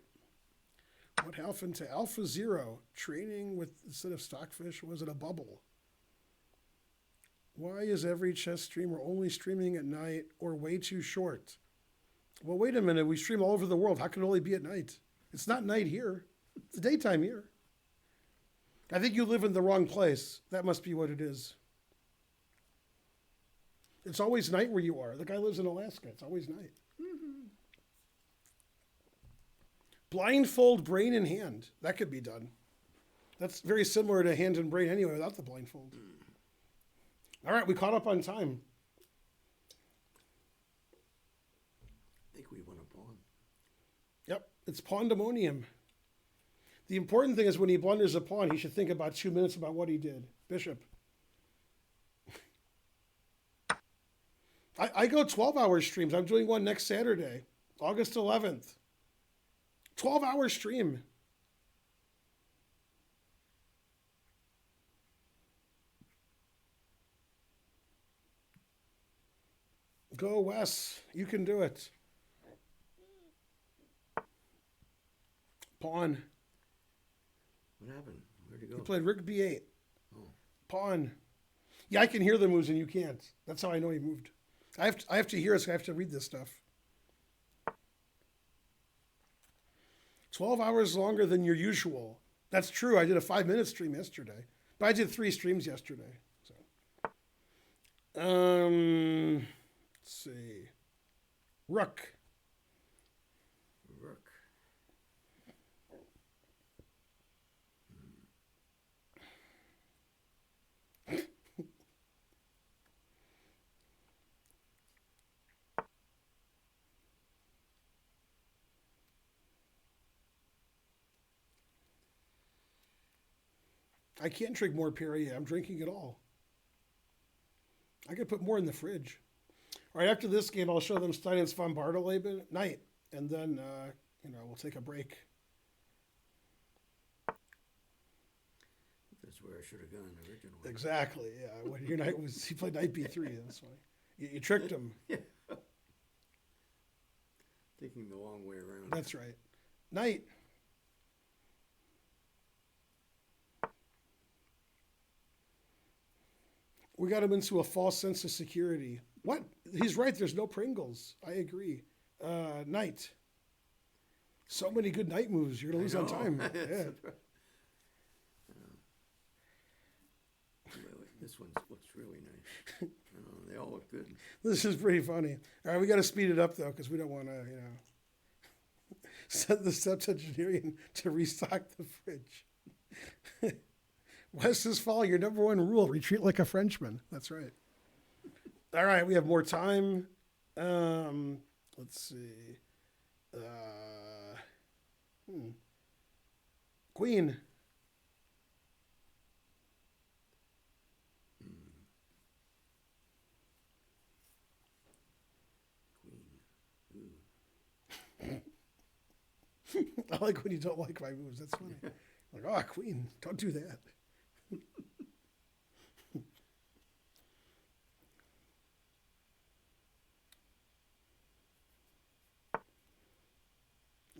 What happened to Alpha Zero? Training with, instead of Stockfish, was it a bubble? Why is every chess streamer only streaming at night or way too short? Well, wait a minute. We stream all over the world. How can it only be at night? It's not night here. It's daytime here. I think you live in the wrong place. That must be what it is. It's always night where you are. The guy lives in Alaska. It's always night. Mm-hmm. Blindfold, brain, and hand. That could be done. That's very similar to hand and brain anyway without the blindfold. All right, we caught up on time. I think we won a pawn. Yep, it's pandemonium. The important thing is when he blunders a pawn, he should think about 2 minutes about what he did. Bishop. I go 12-hour streams. I'm doing one next Saturday, August 11th. 12-hour stream. Go, Wes. You can do it. Pawn. What happened? Where'd he go? He played Rook B8. Oh. Pawn. Yeah, I can hear the moves and you can't. That's how I know he moved. I have to hear it, so I have to read this stuff. 12 hours longer than your usual. That's true. I did a 5-minute stream yesterday. But I did 3 streams yesterday. So let's see. Rook. Rook. I can't drink more Perrier. I'm drinking it all. I could put more in the fridge. All right, after this game, I'll show them Steinitz von Bartoleben at night, and then we'll take a break. That's where I should have gone originally. Exactly. Yeah. When your knight was, he played knight b3. That's why you tricked him. Yeah. Thinking the long way around. That's right. Knight. We got him into a false sense of security. What? He's right. There's no Pringles. I agree. Knight. So many good knight moves. You're going to lose on time. Yeah. This one looks really nice. They all look good. This is pretty funny. All right, we got to speed it up, though, because we don't want to, send the septuagenarian to restock the fridge. Wes's fall, your number one rule, retreat like a Frenchman. That's right. All right, we have more time. Let's see. Queen. I like when you don't like my moves. That's funny. Like, queen, don't do that.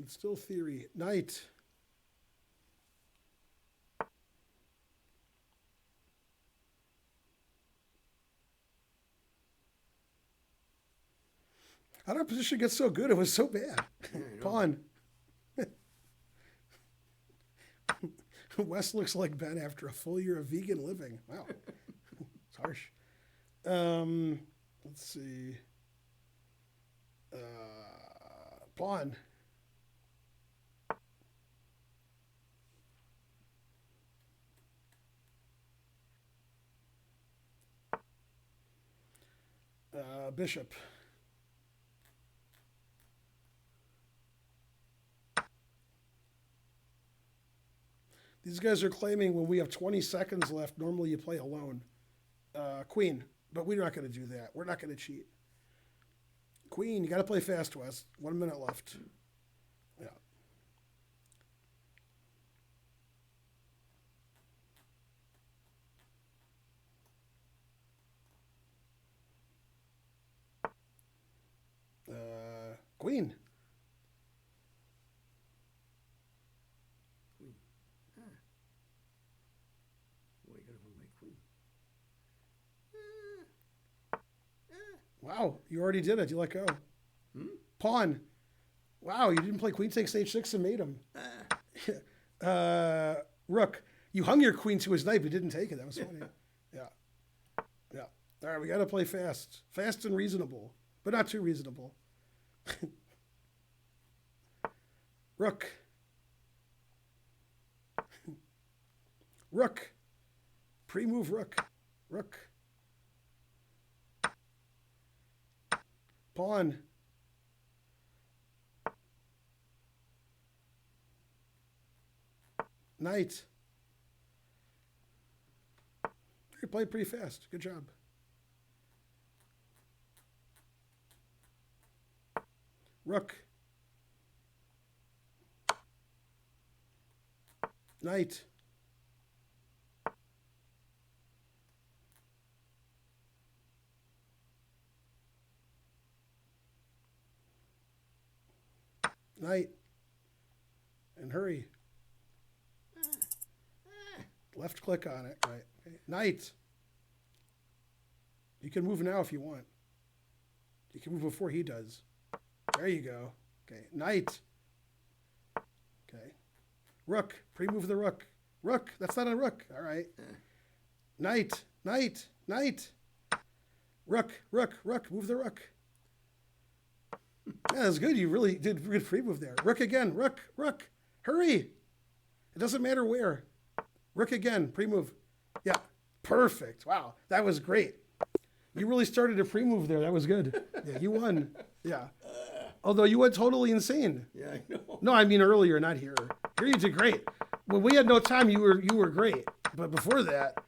It's still theory. Knight. How did our position get so good? It was so bad. Yeah, I know. Pawn. Wes looks like Ben after a full year of vegan living. Wow. It's harsh. Let's see. Pawn. Bishop. These guys are claiming when we have 20 seconds left, normally you play alone. Queen, but we're not going to do that. We're not going to cheat. Queen, you got to play fast, Wes. 1 minute left. Yeah. Queen. Queen. Ah. Boy, you gotta move my queen. Wow, you already did it. You let go. Hmm? Pawn. Wow, you didn't play queen takes h6 and made him. Ah. Rook. You hung your queen to his knight, but didn't take it. That was funny. Yeah. Yeah. All right, we got to play fast. Fast and reasonable, but not too reasonable. Rook. Rook. Pre-move rook. Rook. Pawn. Knight. You played pretty fast. Good job. Rook. Knight. Knight. And hurry. Left click on it. Right. Okay. Knight. You can move now if you want. You can move before he does. There you go. Okay. Knight. Okay. Rook. Pre-move the rook. Rook. That's not a rook. All right. Knight. Knight. Knight. Rook. Rook. Rook. Move the rook. Yeah, that's good. You really did good pre-move there. Rook again. Rook. Rook. Hurry. It doesn't matter where. Rook again. Pre-move. Yeah. Perfect. Wow. That was great. You really started a pre-move there. That was good. Yeah, you won. Yeah. Although you went totally insane. Yeah, I know. No, I mean earlier, not here. Here you did great. When we had no time, you were great. But before that,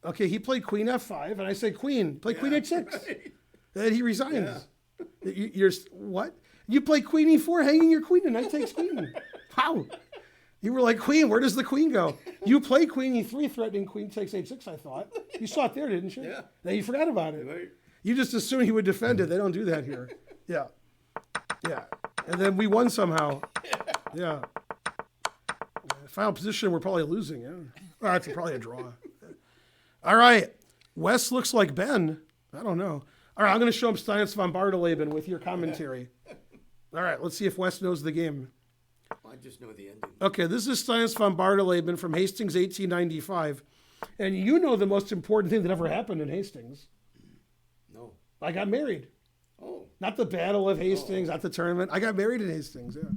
okay, he played queen f5, and I said queen. Play queen h6. Right. And he resigns. Yeah. You're what? You play queen e4, hanging your queen, and knight takes queen. How? You were like, queen, where does the queen go? You play queen e3, threatening queen takes h6, I thought. You saw it there, didn't you? Yeah. Then you forgot about it. Right. You just assumed he would defend it. They don't do that here. Yeah. Yeah. And then we won somehow. Yeah. Final position, we're probably losing. Yeah. Well, that's probably a draw. All right. Wes looks like Ben. I don't know. All right, I'm going to show him Steinitz von Bartoleben with your commentary. All right, let's see if Wes knows the game. I just know the ending. Okay, this is Steinitz von Bartoleben from Hastings, 1895. And you know the most important thing that ever happened in Hastings. No. I got married. Oh. Not the Battle of Hastings, not the tournament. I got married in Hastings, yeah.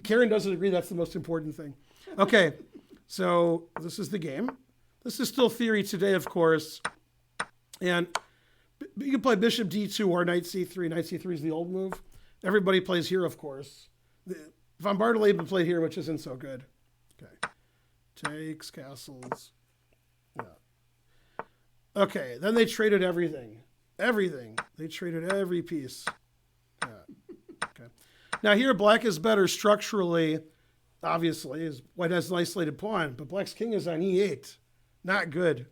Karen doesn't agree that's the most important thing. Okay, so this is the game. This is still theory today, of course. And you can play bishop d2 or knight c3. Knight c3 is the old move. Everybody plays here, of course. Von Bartoleben played here, which isn't so good. Okay. Takes, castles. Yeah. Okay, then they traded everything. Everything. They traded every piece. Yeah. Okay. Now here, black is better structurally, obviously, as white has an isolated pawn, but black's king is on e8. Not good.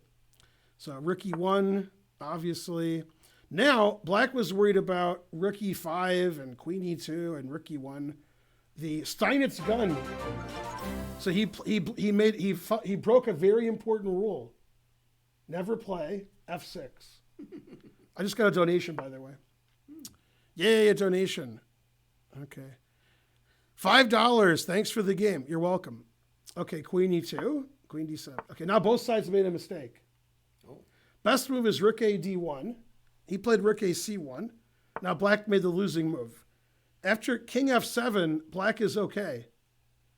So rook e1, obviously. Now, black was worried about rook e5 and queen e2 and rook e1. The Steinitz gun. So he broke a very important rule. Never play f6. I just got a donation, by the way. Yay, a donation. Okay. $5. Thanks for the game. You're welcome. Okay, queen e2, queen d7. Okay, now both sides made a mistake. Oh. Best move is rook a d1. He played rook a c1. Now black made the losing move. After king f7, black is okay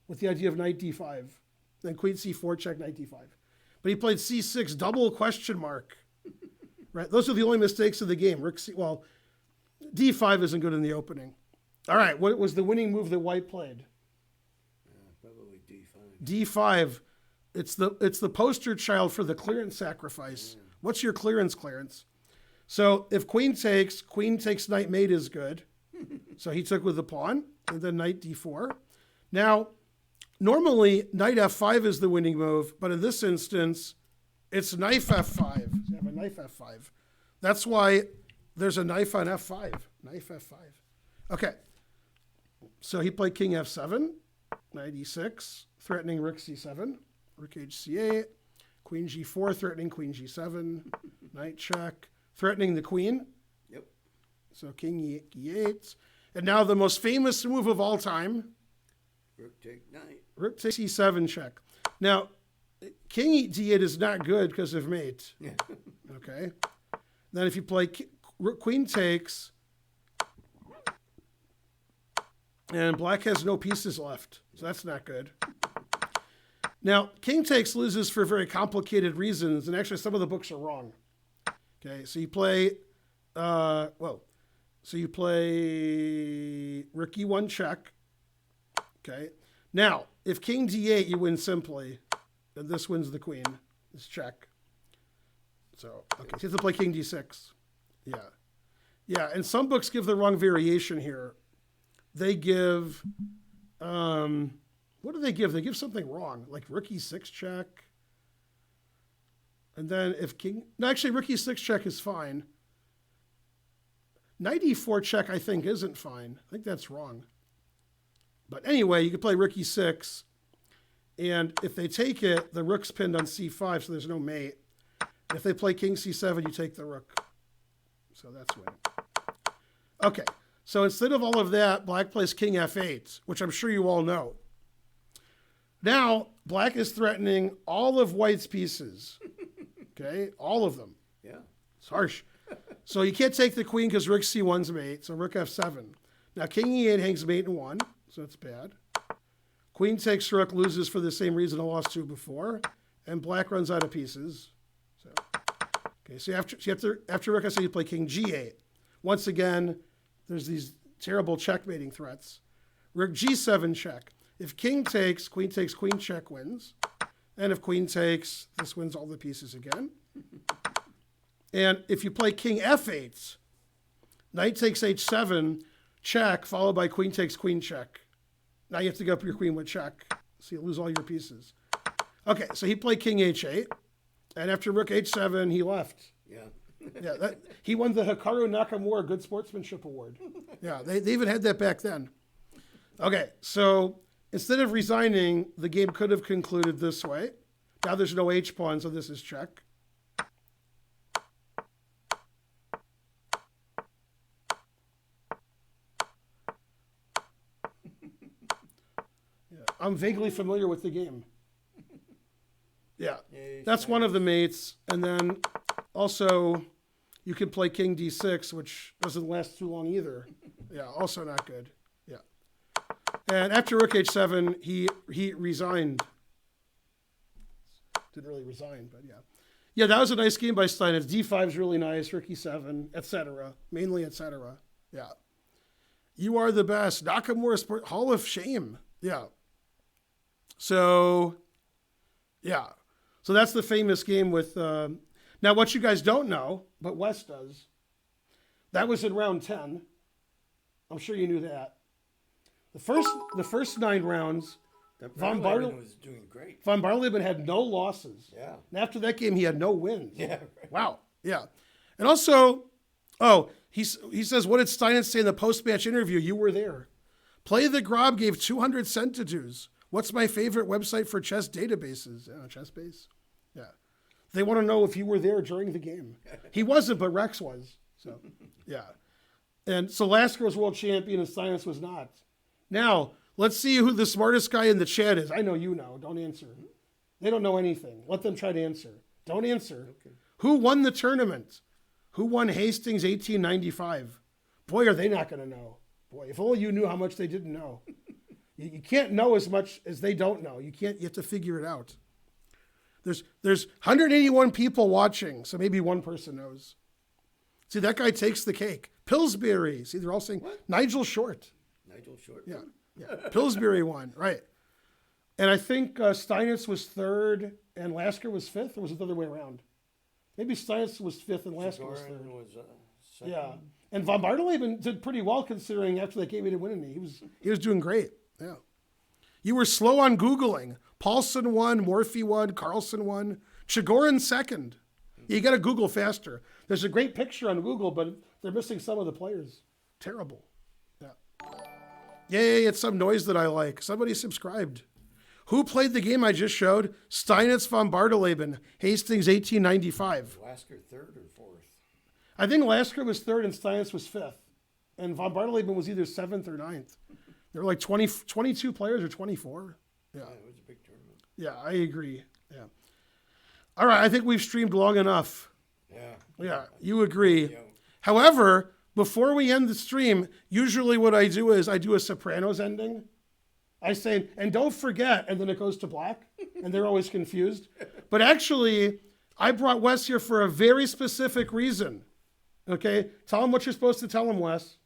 with the idea of knight d5. Then queen c4, check knight d5. But he played c6, double question mark. Right? Those are the only mistakes of the game. Rook c, well, d5 isn't good in the opening. All right, what was the winning move that white played? Probably d5. D5. It's the poster child for the clearance sacrifice. Yeah. What's your clearance? So if queen takes knight mate is good. So he took with the pawn, and then knight d4. Now, normally knight f5 is the winning move, but in this instance, it's knife f5. You have a knife f5. That's why there's a knife on f5. Knife f5. Okay. So he played king f7, knight e6, threatening rook c7, rook hc8, queen g4, threatening queen g7, knight check, threatening the queen. Yep. So king e8. And now the most famous move of all time, Rook take knight. rook takes e7 check. Now, king d8 is not good because of mate. Yeah. Okay. Then if you play queen takes, and black has no pieces left, so that's not good. Now, king takes loses for very complicated reasons, and actually some of the books are wrong. Okay, so you play, so you play rook e1 check. Okay. Now, if king d8, you win simply, and this wins the queen. It's check. So, okay, so you have to play king d6. Yeah. Yeah, and some books give the wrong variation here. They give, what do they give? They give something wrong, like rook e6 check. And then if actually rook e6 check is fine. Knight e4 check, I think, isn't fine. I think that's wrong. But anyway, you can play rook e6. And if they take it, the rook's pinned on c5, so there's no mate. If they play king c7, you take the rook. So that's winning. Okay, so instead of all of that, black plays king f8, which I'm sure you all know. Now, black is threatening all of white's pieces. Okay, all of them. Yeah. It's harsh. So you can't take the queen because rook c1's mate, so rook f7. Now, king e8 hangs mate in 1, so that's bad. Queen takes rook, loses for the same reason I lost 2 before, and black runs out of pieces. So, okay, so after rook f7, you play king g8. Once again, there's these terrible checkmating threats. Rook g7 check. If king takes, queen check wins. And if queen takes, this wins all the pieces again. And if you play king f8, knight takes h7, check, followed by queen takes queen check. Now you have to go up your queen with check, so you lose all your pieces. Okay, so he played king h8, and after rook h7, he left. Yeah. Yeah, he won the Hikaru Nakamura Good Sportsmanship Award. Yeah, they even had that back then. Okay, so instead of resigning, the game could have concluded this way. Now there's no h-pawn, so this is check. Yeah, I'm vaguely familiar with the game. Yeah, that's one of the mates. And then also you can play king d6, which doesn't last too long either. Yeah, also not good. Yeah. And after rook h7, he resigned. Didn't really resign, but yeah. Yeah, that was a nice game by Stein. It's d5 is really nice, rook e7, etc. Mainly etc. Yeah. You are the best. Nakamura Sport Hall of Shame. Yeah. So, yeah. So that's the famous game with... now, what you guys don't know, but Wes does, that was in round 10. I'm sure you knew that. The first 9 rounds, Von Barleben was doing great. Von Barleben had no losses. Yeah. And after that game, he had no wins. Yeah. Right. Wow. Yeah. And also, he says, what did Stein say in the post-match interview? You were there. Play the Grob gave 200 centidues. What's my favorite website for chess databases? ChessBase. Yeah. They want to know if you were there during the game. He wasn't, but Rex was. So, yeah. And so Lasker was world champion and Steinitz was not. Now, let's see who the smartest guy in the chat is. I know you know. Don't answer. They don't know anything. Let them try to answer. Don't answer. Okay. Who won the tournament? Who won Hastings 1895? Boy, are they not going to know. Boy, if only you knew how much they didn't know. You can't know as much as they don't know. You have to figure it out. There's 181 people watching, so maybe one person knows. See, that guy takes the cake. Pillsbury. See, they're all saying What? Nigel Short. Nigel Short. Yeah. Pillsbury won, right. And I think Steinitz was third and Lasker was fifth, or was it the other way around? Maybe Steinitz was fifth and Lasker was third. Goran was second. Yeah. And von Bartoleben did pretty well considering after that game he didn't win any. He was doing great. Yeah. You were slow on Googling. Paulson won, Morphy won, Carlson won, Chigorin second. You got to Google faster. There's a great picture on Google, but they're missing some of the players. Terrible. Yeah. Yay, it's some noise that I like. Somebody subscribed. Who played the game I just showed? Steinitz von Bartoleben, Hastings 1895. Lasker third or fourth? I think Lasker was third and Steinitz was fifth. And von Bartoleben was either seventh or ninth. There were like 22 players or 24. Yeah. It was a big tournament. Yeah, I agree. Yeah. All right, I think we've streamed long enough. Yeah. Yeah, you agree. Yeah. However, before we end the stream, usually what I do is I do a Sopranos ending. I say, and don't forget, and then it goes to black, and they're always confused. But actually, I brought Wes here for a very specific reason. Okay? Tell him what you're supposed to tell him, Wes.